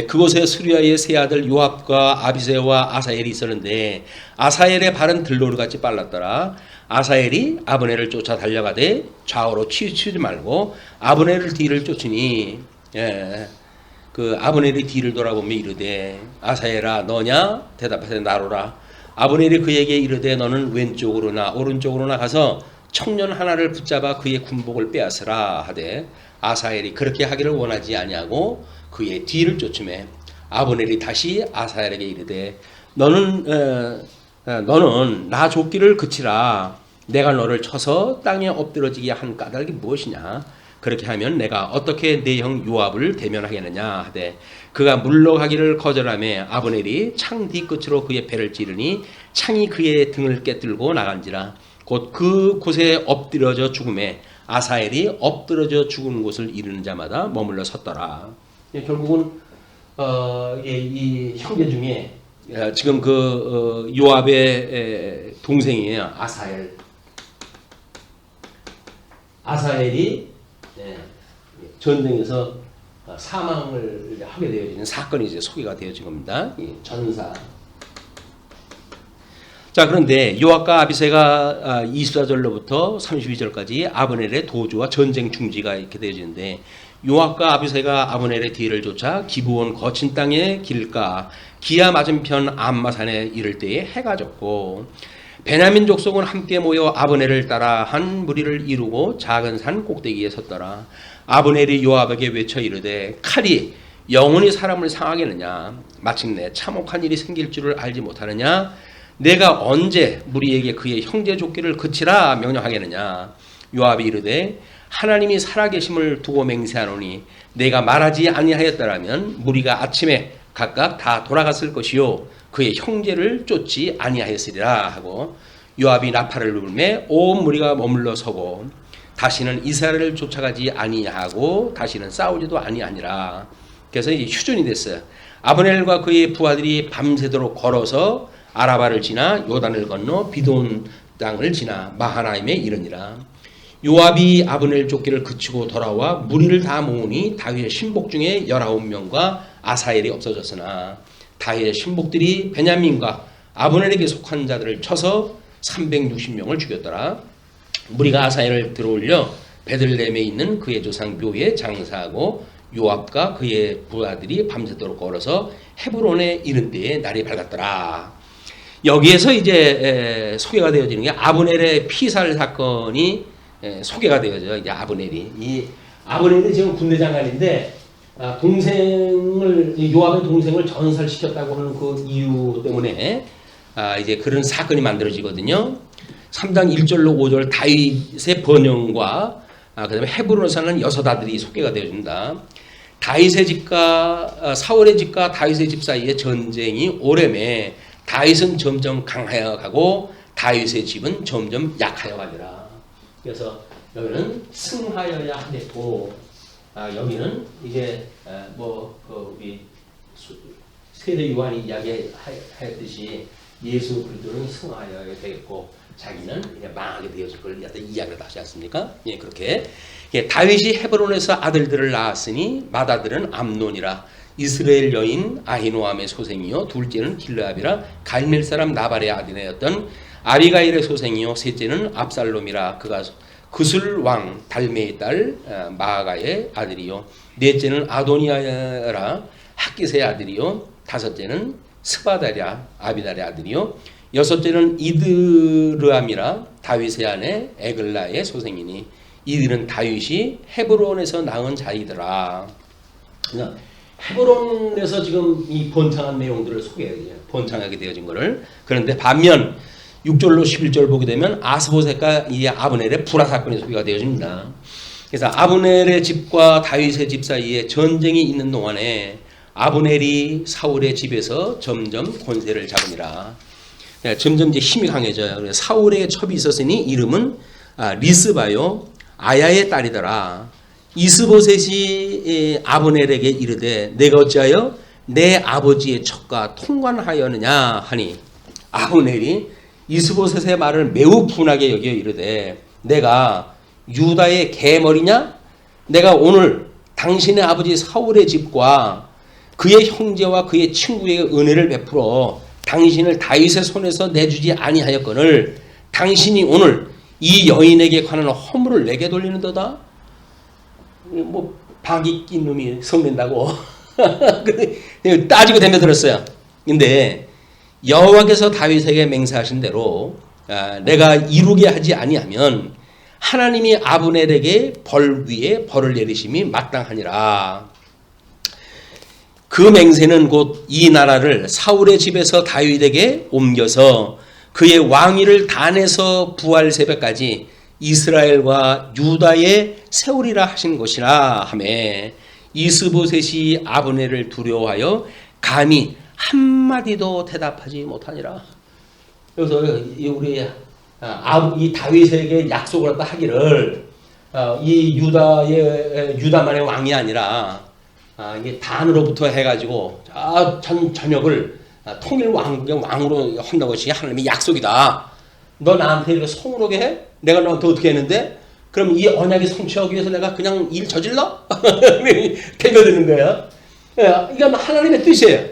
그곳에 수리아의 세 아들 요압과 아비새와 아사엘이 있었는데 아사엘의 발은 들노루같이 빨랐더라. 아사엘이 아브넬을 쫓아 달려가되 좌우로 치우치지 말고 아브넬을 뒤를 쫓으니 그 아브넬이 뒤를 돌아보며 이르되 아사엘아 너냐 대답하되 나로라. 아브넬이 그에게 이르되 너는 왼쪽으로나 오른쪽으로나 가서 청년 하나를 붙잡아 그의 군복을 빼앗으라 하되 아사엘이 그렇게 하기를 원하지 아니하고 그의 뒤를 쫓으매 아브넬이 다시 아사엘에게 이르되 너는 나 쫓기를 그치라. 내가 너를 쳐서 땅에 엎드러지게 한 까닭이 무엇이냐? 그렇게 하면 내가 어떻게 내 형 요압을 대면하겠느냐 하되 그가 물러가기를 거절하며 아브넬이 창 뒤끝으로 그의 배를 찌르니 창이 그의 등을 깨뜨리고 나간지라. 곧 그 곳에 엎드러져 죽음에 아사엘이 엎드러져 죽은 곳을 이르는 자마다 머물러 섰더라. 결국은 이 형제 중에 지금 그 요압의 동생이에요. 아사엘이 전쟁에서 사망을 하게 되어지는 사건이 이제 소개가 되어진 겁니다. 전사. 자, 그런데 요압과 아비새가 24절로부터 32절까지 아브넬의 도주와 전쟁 중지가 이렇게 되어지는데 요압과 아비새가 아브넬의 뒤를 쫓아 기브온 거친 땅의 길가 기아 맞은편 암마산에 이를 때에 해가 졌고 베냐민 족속은 함께 모여 아브넬을 따라 한 무리를 이루고 작은 산 꼭대기에 섰더라. 아브넬이 요압에게 외쳐 이르되 칼이 영원히 사람을 상하겠느냐? 마침내 참혹한 일이 생길 줄을 알지 못하느냐? 내가 언제 무리에게 그의 형제 쫓기를 그치라 명령하겠느냐? 요압이 이르되 하나님이 살아계심을 두고 맹세하노니 내가 말하지 아니하였더라면 무리가 아침에 각각 다 돌아갔을 것이요 그의 형제를 쫓지 아니하였으리라 하고 요압이 나팔을 불매 온 무리가 머물러 서고 다시는 이스라엘을 쫓아가지 아니하고 다시는 싸우지도 아니하니라. 그래서 이제 휴전이 됐어요. 아브넬과 그의 부하들이 밤새도록 걸어서 아라바를 지나 요단을 건너 비돈 땅을 지나 마하나임에 이르니라. 요압이 아브넬 쫓기를 그치고 돌아와 무리를 다 모으니 다윗의 신복 중에 19명과 아사엘이 없어졌으나 다윗의 신복들이 베냐민과 아브넬에게 속한 자들을 쳐서 360명을 죽였더라. 무리가 아사엘을 들어올려 베들레헴에 있는 그의 조상 묘에 장사하고 요압과 그의 부하들이 밤새도록 걸어서 헤브론에 이른 때에 날이 밝았더라. 여기에서 이제 소개가 되어지는 게 아브넬의 피살 사건이 소개가 되어져. 이제 이 아브넬이 지금 군대 장관인데 요압의 동생을 전살시켰다고 하는 그 이유 때문에 이제 그런 사건이 만들어지거든요. 3장 1절로 5절 다윗의 번영과 그다음에 헤브론에 사는 여섯 아들이 소개가 되어진다. 다윗의 집과 사울의 집과 다윗의 집 사이에 전쟁이 오래매 다윗은 점점 강하여 가고 다윗의 집은 점점 약하여 가니라. 그래서 여기는 승하여야 하겠고 여기는 이제 우리 세례 요한이 이야기했듯이 예수 그리스도는 승하여야 되겠고 자기는 이제 망하게 되어질 걸 이야기를 하지 않습니까? 예, 그렇게 다윗이 헤브론에서 아들들을 낳았으니 맏아들은 암논이라 이스라엘 여인 아히노암의 소생이요 둘째는 길르압이라 갈멜 사람 나발의 아들이었던 아비가일의 소생이요 셋째는 압살롬이라 그가 그술 왕 달메의 딸 마아가의 아들이요 넷째는 아도니아라 학기스의 아들이요 다섯째는 스바다랴 아비달의 아들이요 여섯째는 이드르암이라 다윗의 아내 에글라의 소생이니 이들은 다윗이 헤브론에서 낳은 자이더라. 헤브론에서 지금 이 번창한 내용들을 번창하게 되어진 것을. 그런데 반면 6절로 11절 보게 되면 아스보셋과 이 아브넬의 불화 사건이 소개가 되어집니다. 그래서 아브넬의 집과 다윗의 집 사이에 전쟁이 있는 동안에 아브넬이 사울의 집에서 점점 권세를 잡으니라. 점점 이제 힘이 강해져요. 그래서 사울의 첩이 있었으니 이름은 리스바요 아야의 딸이더라. 이스보셋이 아브넬에게 이르되 내가 어찌하여 내 아버지의 첩과 통관하였느냐 하니 아브넬이 이스보셋의 말을 매우 분하게 여겨 이르되 내가 유다의 개머리냐? 내가 오늘 당신의 아버지 사울의 집과 그의 형제와 그의 친구에게 은혜를 베풀어 당신을 다윗의 손에서 내주지 아니하였거늘 당신이 오늘 이 여인에게 관한 허물을 내게 돌리는도다. 뭐 박이 낀 놈이 성낸다고 따지고 덤벼들었어요. 근데 여호와께서 다윗에게 맹세하신 대로 내가 이루게 하지 아니하면 하나님이 아브넬에게 벌 위에 벌을 내리심이 마땅하니라. 그 맹세는 곧 이 나라를 사울의 집에서 다윗에게 옮겨서 그의 왕위를 단에서 부활세배까지 이스라엘과 유다에 세우리라 하신 것이라 하매 이스보셋이 아브넬을 두려워하여 감히 한마디도 대답하지 못하니라. 그래서 우리 이 다윗에게 약속을 갖다 하기를 이 유다만의 왕이 아니라 이게 단으로부터 해가지고 전역을 통일 왕으로 한다는 것이 하나님의 약속이다. 너 나한테 이렇게 성으로게 해? 내가 너한테 어떻게 했는데? 그럼 이 언약이 성취하기 위해서 내가 그냥 일 저질러? 대변되는 거예요. 이게 하나님의 뜻이에요.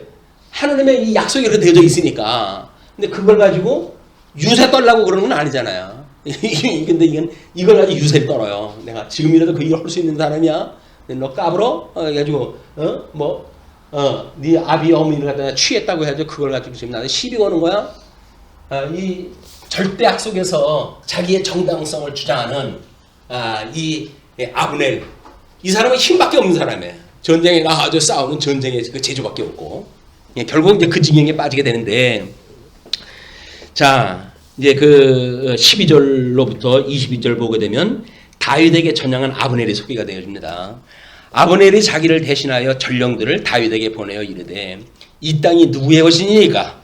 하나님의 이 약속이 이렇게 되어져 있으니까. 근데 그걸 가지고 유세 떨라고 그러는 건 아니잖아요. 근데 이걸 가지고 유세를 떨어요. 내가 지금이라도 그 일을 할 수 있는 사람이야. 너 까불어? 해가지고 네 아비 어머니를 갖다 취했다고 해가지고 그걸 가지고 지금 나한테 시비 거는 거야. 이 절대 약속에서 자기의 정당성을 주장하는 이 아브넬, 이 사람은 힘밖에 없는 사람이에요. 전쟁에 나가서 싸우는 전쟁의 그 재주밖에 없고 결국 이제 그 지경에 빠지게 되는데, 자 이제 그 12절로부터 22절 보게 되면 다윗에게 전향한 아브넬이 소개가 되어집니다. 아브넬이 자기를 대신하여 전령들을 다윗에게 보내어 이르되 이 땅이 누구의 것이니까?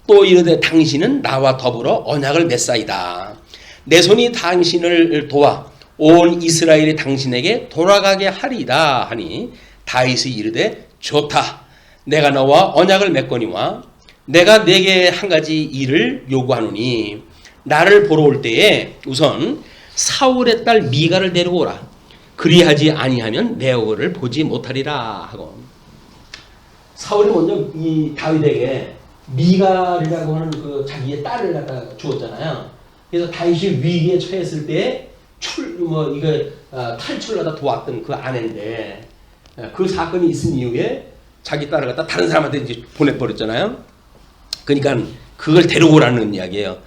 또 이르되 당신은 나와 더불어 언약을 맺사이다. 내 손이 당신을 도와 온 이스라엘이 당신에게 돌아가게 하리이다 하니 다윗이 이르되 좋다. 내가 너와 언약을 맺거니와 내가 네게 한 가지 일을 요구하노니 나를 보러 올 때에 우선 사울의 딸 미가를 데리고 오라. 그리하지 아니하면 내 얼굴을 보지 못하리라 하고, 사울이 먼저 이 다윗에게 미갈이라고 하는 그 자기의 딸을 갖다 주었잖아요. 그래서 다윗이 위기에 처했을 때 탈출하다 도왔던 그 아내인데, 그 사건이 있은 이후에 자기 딸을 갖다 다른 사람한테 이제 보내버렸잖아요. 그러니까 그걸 데려오라는 이야기예요.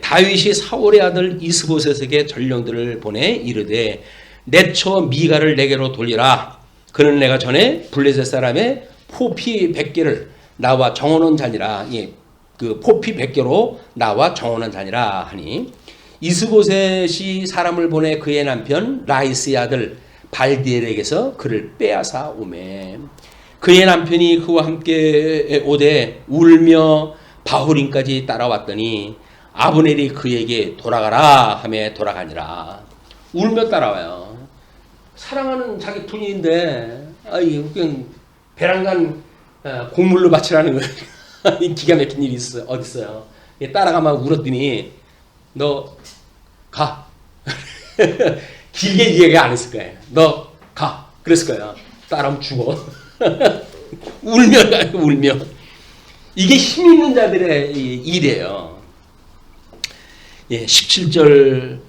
다윗이 사울의 아들 이스보셋에게 전령들을 보내 이르되 내처 미갈을 내게로 돌리라. 그는 내가 전에 블레셋 사람의 포피 100개를 나와 정원한 자니라. 그 포피 100개로 나와 정원한 자니라 하니 이스보셋이 사람을 보내 그의 남편 라이스의 아들 발디엘에게서 그를 빼앗아 오매 그의 남편이 그와 함께 오되 울며 바후림까지 따라왔더니 아브넬이 그에게 돌아가라 하며 돌아가니라. 울며 따라와요. 사랑하는 자기 부인인데 그냥 배란간 곡물로 바치라는 거예요. 기가 막힌 일이 어디 있어요. 따라가면 울었더니 너 가. 길게 얘기 안 했을 거예요. 너 가. 그랬을 거예요. 따라하면 죽어. 울며. 이게 힘 있는 자들의 일이에요. 17절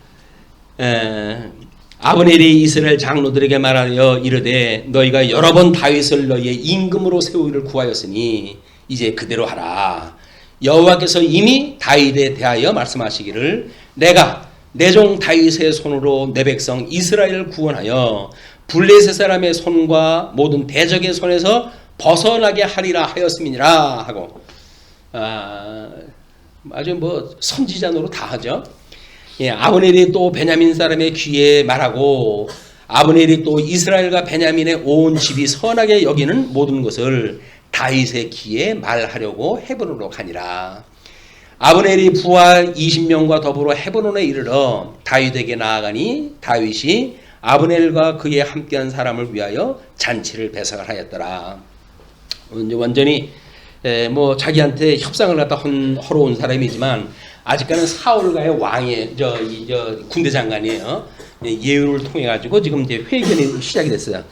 아브넬이 이스라엘 장로들에게 말하여 이르되 너희가 여러 번 다윗을 너희의 임금으로 세우기를 구하였으니 이제 그대로 하라. 여호와께서 이미 다윗에 대하여 말씀하시기를 내가 내 종 다윗의 손으로 내 백성 이스라엘을 구원하여 블레셋 사람의 손과 모든 대적의 손에서 벗어나게 하리라 하였음이니라 하고, 아주 뭐 선지자 노릇 다 하죠. 아브넬이 또 베냐민 사람의 귀에 말하고 아브넬이 또 이스라엘과 베냐민의 온 집이 선하게 여기는 모든 것을 다윗의 귀에 말하려고 헤브론으로 가니라. 아브넬이 부하 20명과 더불어 헤브론에 이르러 다윗에게 나아가니 다윗이 아브넬과 그의 함께한 사람을 위하여 잔치를 배석을 하였더라. 완전히 뭐 자기한테 협상을 갖다 하러 온 사람이지만 아직까지는 사울과의 왕의 저 군대 장관이에요. 예우를 통해 가지고 지금 이제 회견이 시작이 됐어요.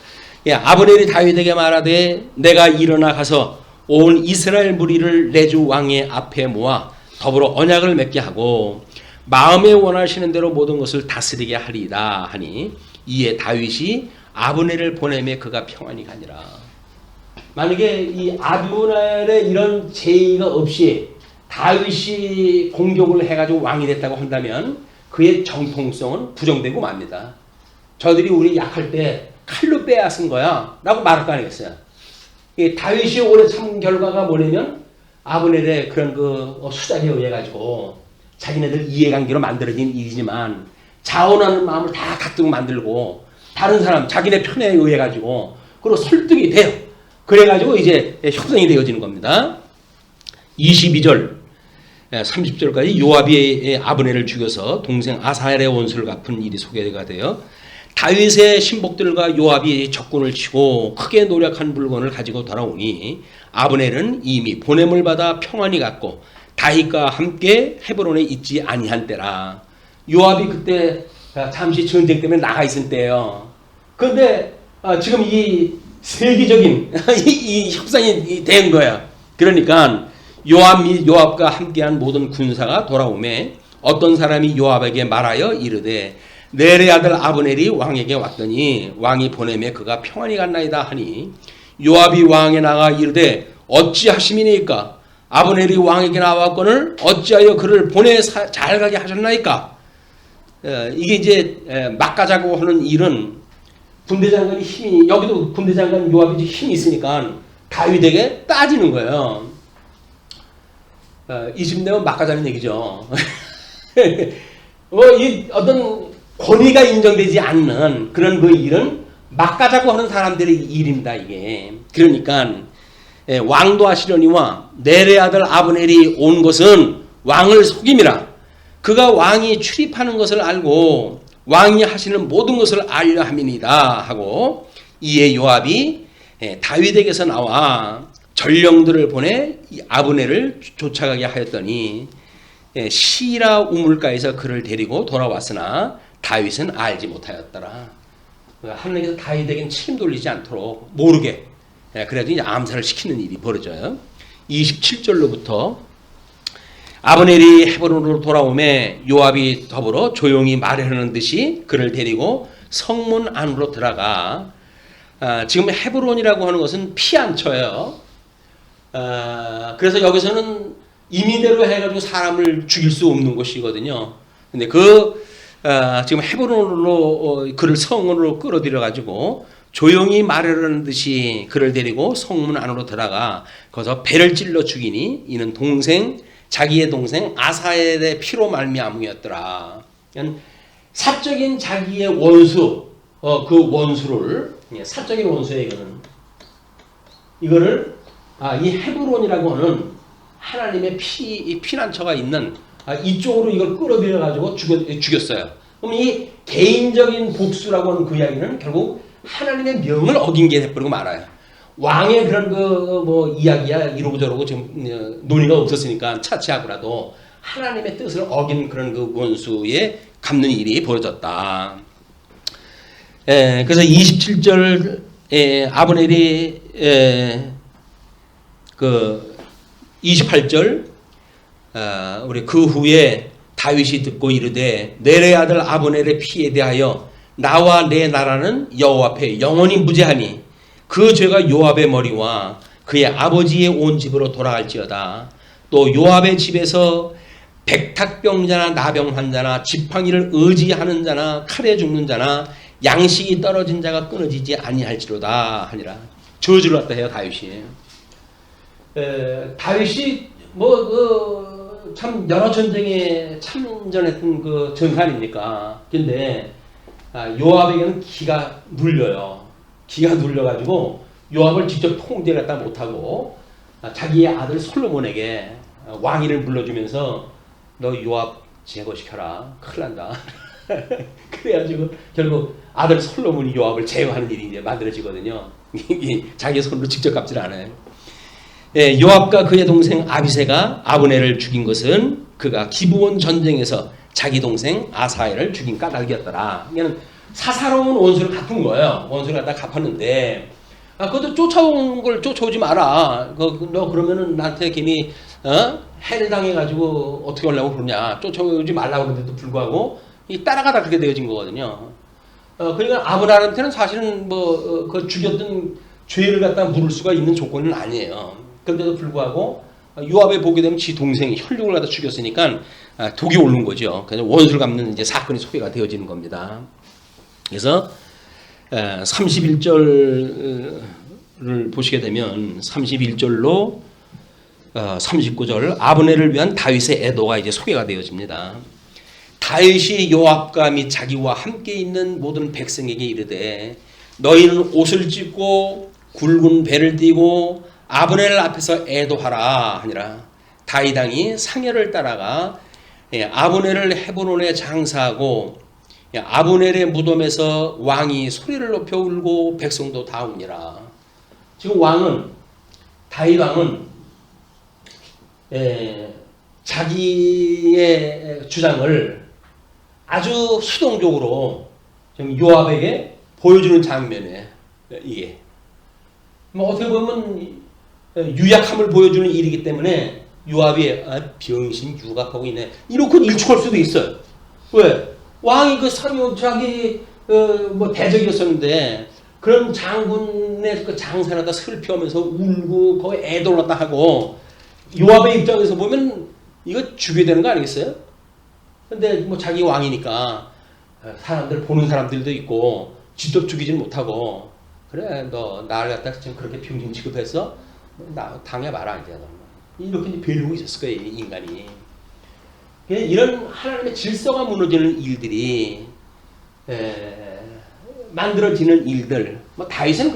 아브넬이 다윗에게 말하되 내가 일어나 가서 온 이스라엘 무리를 내 주 왕의 앞에 모아 더불어 언약을 맺게 하고 마음에 원하시는 대로 모든 것을 다스리게 하리이다 하니 이에 다윗이 아브넬을 보내매 그가 평안히 가니라. 만약에 이 아브넬의 이런 제의가 없이 다윗이 공격을 해가지고 왕이 됐다고 한다면 그의 정통성은 부정되고 맙니다. 저들이 우리 약할 때 칼로 빼앗은 거야 라고 말할 거 아니겠어요. 이 다윗이 오래 참 결과가 뭐냐면 아브넬의 그런 그 수작에 의해 가지고 자기네들 이해관계로 만들어진 일이지만 자원하는 마음을 다 가지고 만들고 다른 사람 자기네 편에 의해 가지고 그리고 설득이 돼요. 그래가지고 이제 협상이 되어지는 겁니다. 22절 30절까지 요압이 아브넬을 죽여서 동생 아사엘의 원수를 갚은 일이 소개가 돼요. 다윗의 신복들과 요압이 적군을 치고 크게 노력한 물건을 가지고 돌아오니 아브넬은 이미 보냄을 받아 평안히 갔고 다윗과 함께 헤브론에 있지 아니한 때라. 요압이 그때 잠시 전쟁 때문에 나가 있을 때예요. 그런데 지금 이 세계적인 이 협상이 된 거야. 그러니까 요압 및 요압과 함께한 모든 군사가 돌아오매 어떤 사람이 요압에게 말하여 이르되 넬의 아들 아브넬이 왕에게 왔더니 왕이 보내매 그가 평안히 갔나이다 하니 요압이 왕에 나가 이르되 어찌하심이니까 아브넬이 왕에게 나왔거늘 어찌하여 그를 보내 잘 가게 하셨나이까. 이게 이제 막가자고 하는 일은 군대장관이 힘이 여기도 군대장관 요압이 힘이 있으니까 다윗에게 따지는 거예요. 이 집 내면 막가자는 얘기죠. 이 어떤 권위가 인정되지 않는 그런 그 일은 막가자고 하는 사람들의 일입니다. 이게 그러니까 왕도 하시려니와 넬의 아들 아브넬이 온 것은 왕을 속임이라. 그가 왕이 출입하는 것을 알고 왕이 하시는 모든 것을 알려 함이니이다 하고 이에 요압이 다윗에게서 나와 전령들을 보내 아브넬을 쫓아가게 하였더니 시라 우물가에서 그를 데리고 돌아왔으나 다윗은 알지 못하였더라. 하나님께서 다윗에게는 책임 돌리지 않도록 모르게 그래도 이제 암살을 시키는 일이 벌어져요. 27절로부터 아브넬이 헤브론으로 돌아오매 요압이 더불어 조용히 말하는 듯이 그를 데리고 성문 안으로 들어가. 지금 헤브론이라고 하는 것은 피안처예요. 그래서 여기서는 임의대로 해가지고 사람을 죽일 수 없는 곳이거든요. 근데 지금 헤브론으로 그를 성문으로 끌어들여 가지고 조용히 말하려는 듯이 그를 데리고 성문 안으로 들어가 거기서 배를 찔러 죽이니 이는 자기의 동생 아사엘의 피로 말미암음이었더라. 사적인 자기의 원수, 그 원수를 사적인 원수의 이거를 이 헤브론이라고 하는 하나님의 피난처가 있는 이쪽으로 이걸 끌어들여 가지고 죽였어요. 그럼 이 개인적인 복수라고 하는 그 이야기는 결국 하나님의 명을 어긴 게 돼버리고 말아요. 왕의 그런 이야기야 이러고 저러고 지금 논의가 없었으니까 차치하고라도 하나님의 뜻을 어긴 그런 그 원수에 갚는 일이 벌어졌다. 그래서 27절 아브넬이 28절 우리 그 후에 다윗이 듣고 이르되 넬의 아들 아브넬의 피에 대하여 나와 내 나라는 여호와 앞에 영원히 무죄하니 그 죄가 요압의 머리와 그의 아버지의 온 집으로 돌아갈지어다. 또 요압의 집에서 백탁병자나 나병 환자나 지팡이를 의지하는 자나 칼에 죽는 자나 양식이 떨어진 자가 끊어지지 아니할지로다 하니라. 저주를 했다 해요 다윗이. 다윗이 참 여러 전쟁에 참전했던 그 전사 아닙니까? 근데 요압에게는 기가 눌려요. 기가 눌려가지고 요압을 직접 통제했다 못하고 자기의 아들 솔로몬에게 왕위를 물려주면서 너 요압 제거시켜라. 큰일 난다. 그래가지고 결국 아들 솔로몬이 요압을 제거하는 일이 이제 만들어지거든요. 자기 손으로 직접 갚질 않아요. 요압과 그의 동생 아비새가 아브넬을 죽인 것은 그가 기브온 전쟁에서 자기 동생 아사엘을 죽인 까닭이었더라. 이게는 사사로운 원수를 갚은 거예요. 원수를 갖다 갚았는데 그것도 쫓아온 걸 쫓아오지 마라. 너 그러면은 나한테 괜히 해를 당해가지고 어떻게 하려고 그러냐, 쫓아오지 말라고 그러는데도 불구하고 이 따라가다 그렇게 되어진 거거든요. 그러니까 아브라함한테는 사실은 그 죽였던 죄를 갖다 물을 수가 있는 조건은 아니에요. 그런데도 불구하고 요압에 보게 되면 지 동생이 혈육을 갖다 죽였으니까 독이 오른 거죠. 그래서 원수를 갚는 이제 사건이 소개가 되어지는 겁니다. 그래서 31절을 보시게 되면 31절로 39절 아브넬을 위한 다윗의 애도가 이제 소개가 되어집니다. 다윗이 요압과 및 자기와 함께 있는 모든 백성에게 이르되 너희는 옷을 찢고 굵은 배를 띠고 아브넬 앞에서 애도하라 하니라. 다윗 왕이 상여를 따라가 아브넬을 헤브론에 장사하고 아브넬의 무덤에서 왕이 소리를 높여 울고 백성도 다 우니라. 지금 다윗 왕은 자기의 주장을 아주 수동적으로 지금 요압에게 보여주는 장면에 이게 어떻게 보면 유약함을 보여주는 일이기 때문에 요압이 병신 유각하고 있네 이렇게 일축할 수도 있어요. 왜? 왕이 그 자기 대적이었었는데 그런 장군의 그 장사라다 슬퍼하면서 울고 거기 애돌았다 하고 요압의 입장에서 보면 이거 죽여야 되는 거 아니겠어요? 근데 자기 왕이니까 사람들 보는 사람들도 있고 직접 죽이지는 못하고 그래 너 나를 갖다 지금 그렇게 병신 취급해서 나 당해봐라 이제 이렇게 이제 배려고 있었을 거예요 인간이. 이런 하나님의 질서가 무너지는 일들이 만들어지는 일들 다윗은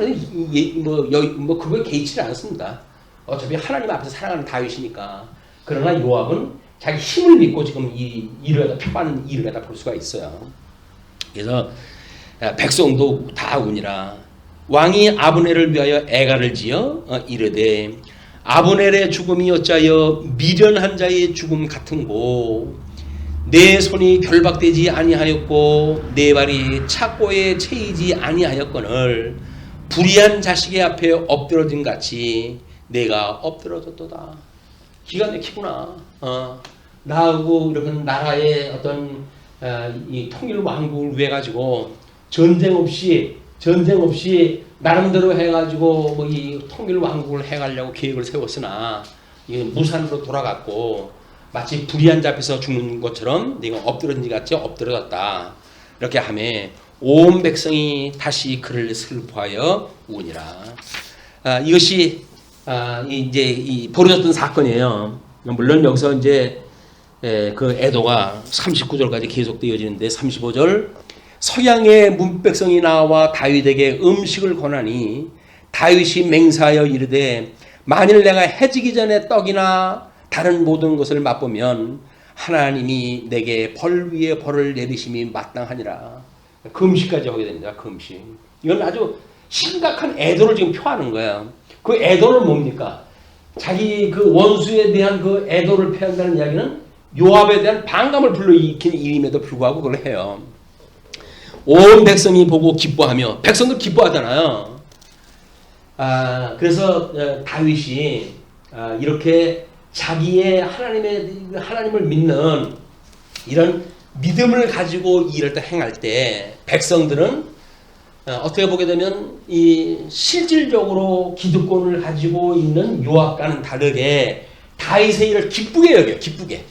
그거에 개의치지 않았습니다. 어차피 하나님 앞에서 살아가는 다윗이니까. 그러나 요압은 자기 힘을 믿고 지금 이 일을 갖다 표하는 일을 갖다 볼 수가 있어요. 그래서 백성도 다 우니라. 왕이 아브넬을 위하여 애가를 지어 이르되 아브넬의 죽음이 어찌하여 미련한 자의 죽음 같은고 내 손이 결박되지 아니하였고 내 발이 착고에 채이지 아니하였거늘 불의한 자식의 앞에 엎드러진 같이 내가 엎드러졌도다. 기가 막히구나. 나하고 이렇게 나라의 어떤 이 통일 왕국을 위해 가지고 전쟁 없이 나름대로 해가지고 이 통일 왕국을 해가려고 계획을 세웠으나 이게 무산으로 돌아갔고 마치 불의한 자 앞에서 죽는 것처럼 내가 엎드러진 같이 엎드러졌다. 이렇게 하매 온 백성이 다시 그를 슬퍼하여 우니라. 이것이 이제 벌어졌던 사건이에요. 물론 여기서 이제 그 애도가 39절까지 계속되어지는데 35절 서양의 문백성이 나와 다윗에게 음식을 권하니 다윗이 맹세하여 이르되 만일 내가 해지기 전에 떡이나 다른 모든 것을 맛보면 하나님이 내게 벌 위에 벌을 내리심이 마땅하니라. 금식까지 하게 됩니다. 금식. 이건 아주 심각한 애도를 지금 표하는 거예요. 그 애도는 뭡니까? 자기 그 원수에 대한 그 애도를 표한다는 이야기는 요압에 대한 반감을 불러일으킨 일임에도 불구하고 그걸 해요. 온 백성이 보고 기뻐하며 백성도 기뻐하잖아요. 그래서 다윗이 이렇게 자기의 하나님을 믿는 이런 믿음을 가지고 일을 행할 때 백성들은 어떻게 보게 되면 이 실질적으로 기득권을 가지고 있는 요압과는 다르게 다윗의 일을 기쁘게 여겨요. 기쁘게.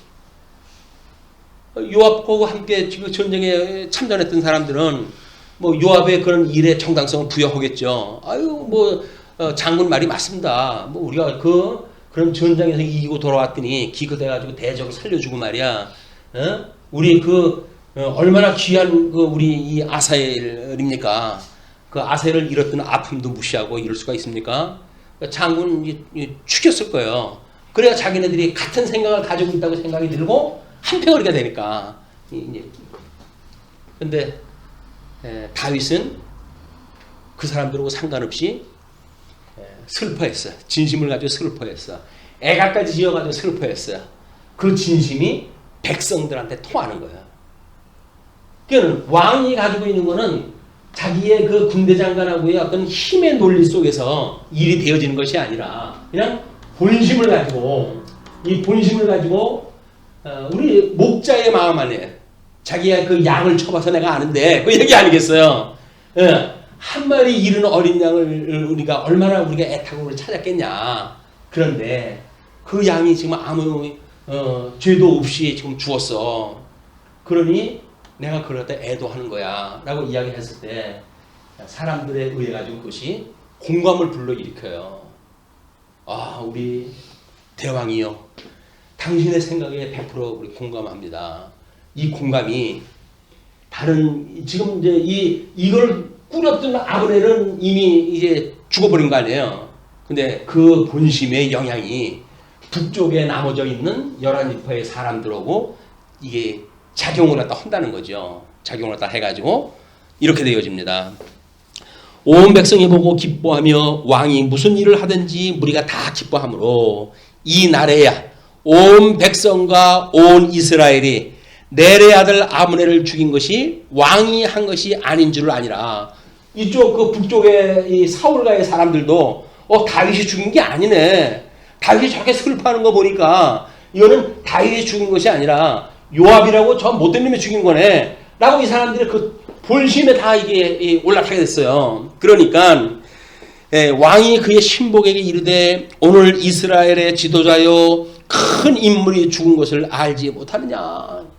요압과 함께 지금 전쟁에 참전했던 사람들은 요압의 그런 일에 정당성을 부여하겠죠. 장군 말이 맞습니다. 우리가 그런 전장에서 이기고 돌아왔더니 기껏해가지고 대적을 살려주고 말이야. 우리 얼마나 귀한 우리 이 아사엘입니까? 그 아사엘을 잃었던 아픔도 무시하고 이럴 수가 있습니까? 장군 죽였을 거예요. 그래야 자기네들이 같은 생각을 가지고 있다고 생각이 들고 한평을 되니까. 근데 다윗은 그 사람들하고 상관없이 슬퍼했어. 진심을 가지고 슬퍼했어. 애가까지 지어가지고 슬퍼했어. 그 진심이 백성들한테 통하는 거야. 그러니까 왕이 가지고 있는 거는 자기의 그 군대 장관하고의 어떤 힘의 논리 속에서 일이 되어지는 것이 아니라 그냥 본심을 가지고 이 본심을 가지고 우리 목자의 마음 안에 자기가 그 양을 쳐봐서 내가 아는데 그 얘기 아니겠어요? 한 마리 이른 어린 양을 우리가 얼마나 우리가 애타고 찾았겠냐. 그런데 그 양이 지금 아무 죄도 없이 지금 죽었어. 그러니 내가 그럴 때 애도하는 거야 라고 이야기했을 때 사람들에 의해 가지고 그것이 공감을 불러일으켜요. 아, 우리 대왕이요, 당신의 생각에 100% 우리 공감합니다. 이 공감이 다른 지금 이제 이걸 꾸렸던 아브넬은 이미 이제 죽어버린 거 아니에요. 근데 그 본심의 영향이 북쪽에 나머져 있는 11지파의 사람들하고 이게 작용을 갖다 한다는 거죠. 작용을 갖다 해가지고 이렇게 되어집니다. 온 백성이 보고 기뻐하며 왕이 무슨 일을 하든지 무리가 다 기뻐하므로 이 날에야 온 백성과 온 이스라엘이 넬의 아들 아므넬을 죽인 것이 왕이 한 것이 아닌 줄을 아니라, 이쪽 그 북쪽의 이 사울가의 사람들도 다윗이 죽인 게 아니네, 다윗이 저렇게 슬퍼하는 거 보니까 이거는 다윗이 죽인 것이 아니라 요압이라고 저 못된 놈이 죽인 거네 라고 이 사람들이 그 본심에 다 이게 올라타게 됐어요. 그러니까 왕이 그의 신복에게 이르되 오늘 이스라엘의 지도자요 큰 인물이 죽은 것을 알지 못하느냐.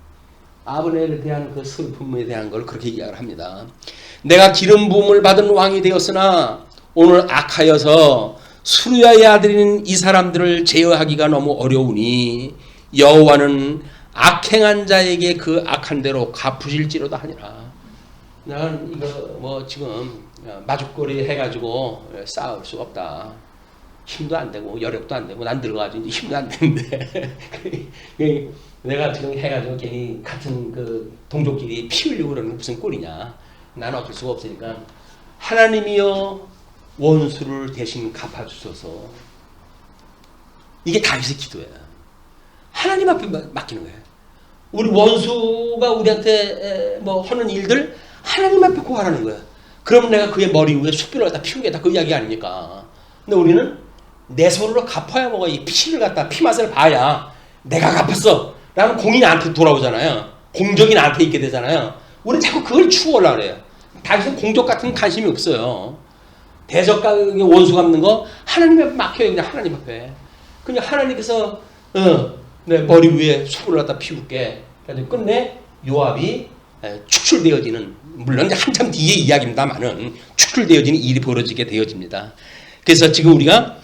아브넬에 대한 그 슬픔에 대한 걸 그렇게 이야기를 합니다. 내가 기름 부음을 받은 왕이 되었으나 오늘 악하여서 수르야의 아들인 이 사람들을 제어하기가 너무 어려우니 여호와는 악행한 자에게 그 악한 대로 갚으실지로다 하니라. 나는 이거 뭐 지금 마죽거리 해가지고 싸울 수가 없다. 힘도 안 되고 여력도 안 되고 난 늙어가지고 이제 힘도 안 되는데 내가 지금 해가지고 괜히 같은 그 동족끼리 피 흘리고 그러는 게 무슨 꼴이냐. 나는 어쩔 수가 없으니까 하나님이여 원수를 대신 갚아주소서. 이게 다윗의 기도야. 하나님 앞에 맡기는 거예요. 우리 원수가 우리한테 뭐 하는 일들 하나님 앞에 고하라는 거야. 그럼 내가 그의 머리 위에 숯불을 갖다 피우겠다, 그 이야기 아닙니까? 근데 우리는 내 손으로 갚아야 뭐가 이 피를 갖다 피 맛을 봐야 내가 갚았어 라는 공이 나한테 돌아오잖아요. 공적이 나한테 있게 되잖아요. 우리는 자꾸 그걸 추구하려고 그래요. 다윗은 공적 같은 관심이 없어요. 대적과 원수 갚는 거 하나님 앞에 맡겨요. 그냥 하나님 앞에. 그냥 하나님께서 내 머리 위에 숯불을 갖다 피울게. 그래서 끝내 요압이 축출되어지는, 물론 이제 한참 뒤의 이야기입니다만은 축출되어지는 일이 벌어지게 되어집니다. 그래서 지금 우리가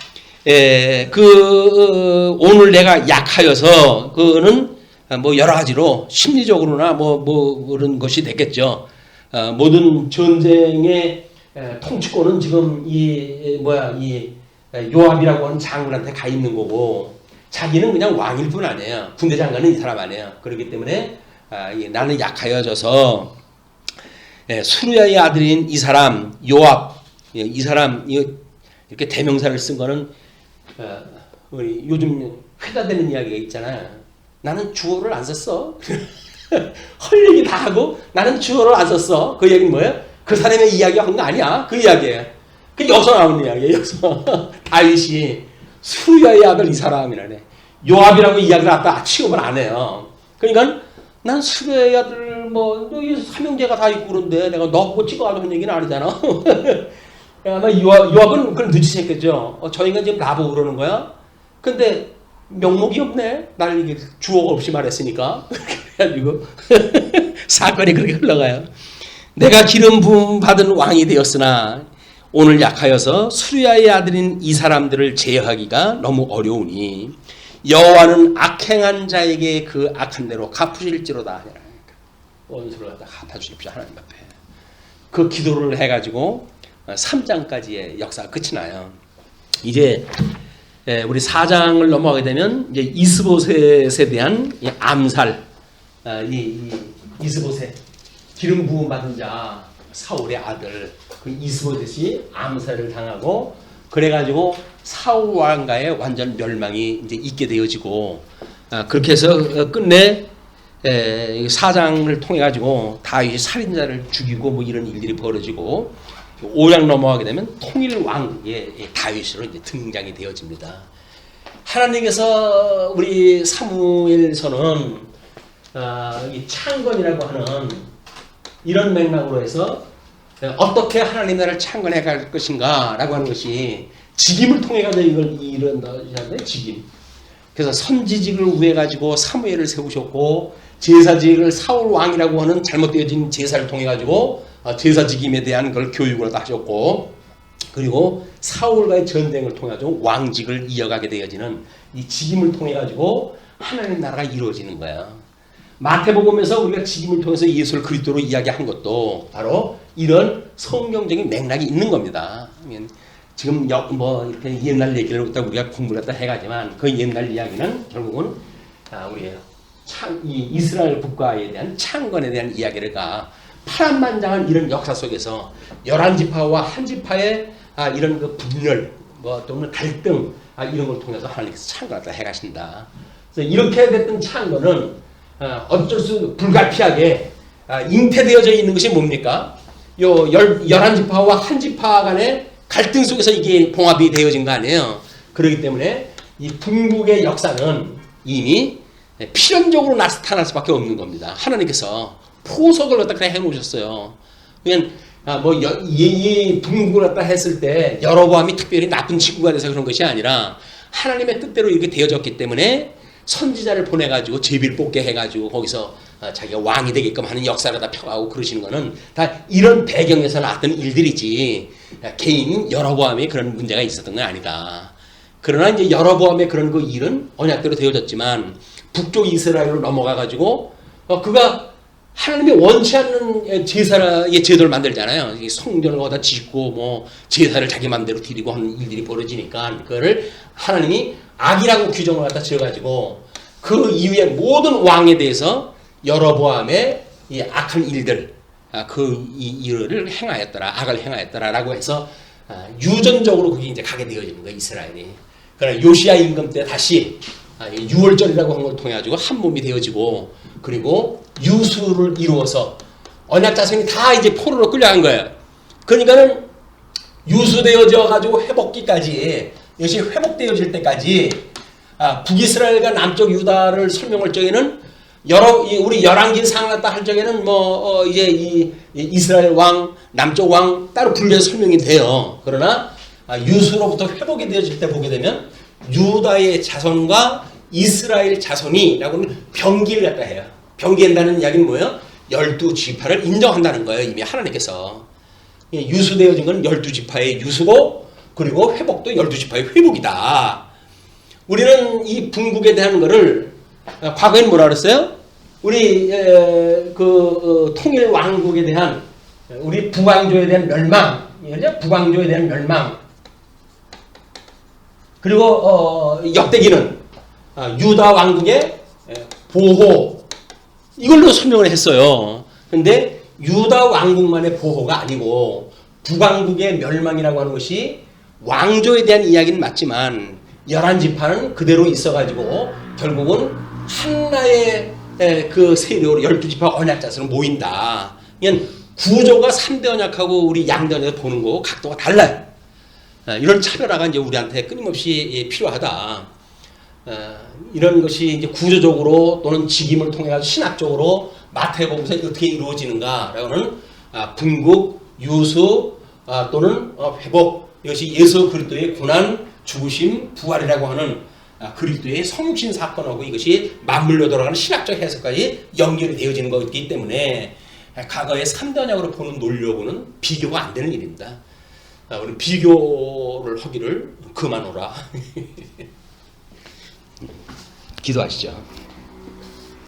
오늘 내가 약하여서 그는 뭐 여러 가지로 심리적으로나 뭐 그런 것이 됐겠죠. 모든 전쟁의 통치권은 지금 이 요압이라고 하는 장군한테 가 있는 거고, 자기는 그냥 왕일 뿐 아니에요. 군대 장관은 이 사람 아니에요. 그렇기 때문에 나는 약하여져서 수르야의 아들인 이 사람 요압, 이 사람 이렇게 대명사를 쓴 거는 우리 요즘 회자되는 이야기가 있잖아요. 나는 주어를 안 썼어. 할 얘기 다 하고 나는 주어를 안 썼어. 그 얘기는 뭐예요? 그 사람의 이야기 한 거 아니야. 그 이야기예요. 그 여기서 나오는 이야기예요. 여기서 다윗이 수르야의 아들 이 사람이라네. 요압이라고 이야기를 아까 취급을 안 해요. 그러니까 난 수르야의 아들 뭐 삼형제가 다 있고 그런데 내가 너 보고 찍어가는 얘기는 아니잖아. 아마 요압은 그걸 눈치챘겠죠. 저 인간 지금 나보고 그러는 거야? 근데 명목이 없네. 나를 이게 주어가 없이 말했으니까. 그래가지고 사건이 그렇게 흘러가요. 내가 기름 부음 받은 왕이 되었으나 오늘 약하여서 수르야의 아들인 이 사람들을 제어하기가 너무 어려우니 여호와는 악행한 자에게 그 악한 대로 갚으실지로다. 원수를 갖다 갚아주십시오 하나님 앞에. 그 기도를 해가지고 3장까지의 역사가 끝이 나요. 이제 우리 4장을 넘어가게 되면 이제 이스보셋에 대한 암살, 이스보셋 기름 부음 받은 자 사울의 아들 그 이스보셋이 암살을 당하고 그래가지고 사울 왕가의 완전 멸망이 이제 있게 되어지고, 그렇게 해서 끝내 4장을 통해 가지고 다윗이 살인자를 죽이고 뭐 이런 일들이 벌어지고 5장 넘어가게 되면 통일 왕의 다윗으로 이제 등장이 되어집니다. 하나님께서 우리 사무엘서는 이 창건이라고 하는 이런 맥락으로 해서 어떻게 하나님 나라를 창건해 갈 것인가 라고 하는 것이 직임을 통해 가지고 이걸 이룬다는데 직임. 그래서 선지직을 우해 가지고 사무엘을 세우셨고 제사직을 사울 왕이라고 하는 잘못되어진 제사를 통해 가지고 제사 직임에 대한 걸 교육을 하셨고 그리고 사울과의 전쟁을 통해 가지고 왕직을 이어가게 되어지는 이 직임을 통해 가지고 하나님 나라가 이루어지는 거야. 마태복음에서 우리가 직임을 통해서 예수를 그리스도로 이야기한 것도 바로 이런 성경적인 맥락이 있는 겁니다. 지금 뭐 이렇게 옛날 얘기를 우리가 공부를 했다 해가지만 그 옛날 이야기는 결국은 우리 이 이스라엘 국가에 대한 창건에 대한 이야기를 파란만장한 이런 역사 속에서 11지파와 한 지파의 이런 그 분열 뭐 또는 갈등 이런 걸 통해서 하나님께서 창건하다 해가신다. 그래서 이렇게 됐던 창건은 어쩔 수 불가피하게 잉태되어져 있는 것이 뭡니까? 요 11지파와 한 지파 간의 갈등 속에서 이게 봉합이 되어진 거 아니에요. 그렇기 때문에 이 분국의 역사는 이미 필연적으로 나타날 수밖에 없는 겁니다. 하나님께서 포석을 갖다 그냥 해놓으셨어요. 그냥 이 분국을 갖다 했을 때 여로보암이 특별히 나쁜 친구가 돼서 그런 것이 아니라 하나님의 뜻대로 이렇게 되어졌기 때문에 선지자를 보내가지고 제비를 뽑게 해가지고 거기서 자기가 왕이 되게끔 하는 역사를 다 펴가고 그러시는 거는 다 이런 배경에서 나왔던 일들이지 개인 여로보암에 그런 문제가 있었던 건 아니다. 그러나 이제 여로보암의 그런 그 일은 언약대로 되어졌지만 북쪽 이스라엘로 넘어가가지고 그가 하나님이 원치 않는 제사의 제도를 만들잖아요. 성전을 거기다 짓고 뭐 제사를 자기 맘대로 드리고 하는 일들이 벌어지니까 그거를 하나님이 악이라고 규정을 갖다 지어가지고 그 이후에 모든 왕에 대해서 여로보암의 이 악한 일들 그 일을 행하였더라, 악을 행하였더라라고 해서 유전적으로 그게 이제 가게 되어지는 거예요, 이스라엘이. 그러나 요시야 임금 때 다시 유월절이라고 한 걸 통해 가지고 한 몸이 되어지고 그리고 유수를 이루어서 언약 자손이 다 이제 포로로 끌려간 거예요. 그러니까는 유수되어져 가지고 회복기까지 이것이 회복되어질 때까지 북이스라엘과 남쪽 유다를 설명할 적에는 우리 열왕기상 갖다 할 적에는 이제 이 이스라엘 왕 남쪽 왕 따로 분리해서 설명이 돼요. 그러나 유수로부터 회복이 되어질 때 보게 되면 유다의 자손과 이스라엘 자손이라고는 병기를 갖다 해요. 병기한다는 이야기는 뭐예요? 12지파를 인정한다는 거예요. 이미 하나님께서. 유수되어진 건 12지파의 유수고 그리고 회복도 12지파의 회복이다. 우리는 이 분국에 대한 거를 과거에는 뭐라 그랬어요? 우리 통일 왕국에 대한 우리 북왕조에 대한 멸망, 북왕조에 대한 멸망 그리고 역대기는 유다 왕국의 보호 이걸로 설명을 했어요. 근데 유다 왕국만의 보호가 아니고 북왕국의 멸망이라고 하는 것이 왕조에 대한 이야기는 맞지만 11지파는 그대로 있어가지고 결국은 하나의 그 세력으로 12지파 언약자손으로 모인다. 그냥 구조가 3대 언약하고 우리 양대 언약을 보는 거고 각도가 달라요. 이런 차별화가 이제 우리한테 끊임없이 필요하다. 이런 것이 이제 구조적으로 또는 직임을 통해 가지고 신학적으로 마태복음에서 어떻게 이루어지는가라고는 분국, 유수 또는 회복 이것이 예수 그리스도의 고난, 죽으심, 부활이라고 하는 그리스도의 성신 사건하고 이것이 맞물려 돌아가는 신학적 해석까지 연결이 되어지는 것이기 때문에 과거의 3대 언약으로 보는 논리하고는 비교가 안 되는 일입니다. 우리 비교를 하기를 그만하라. 기도하시죠.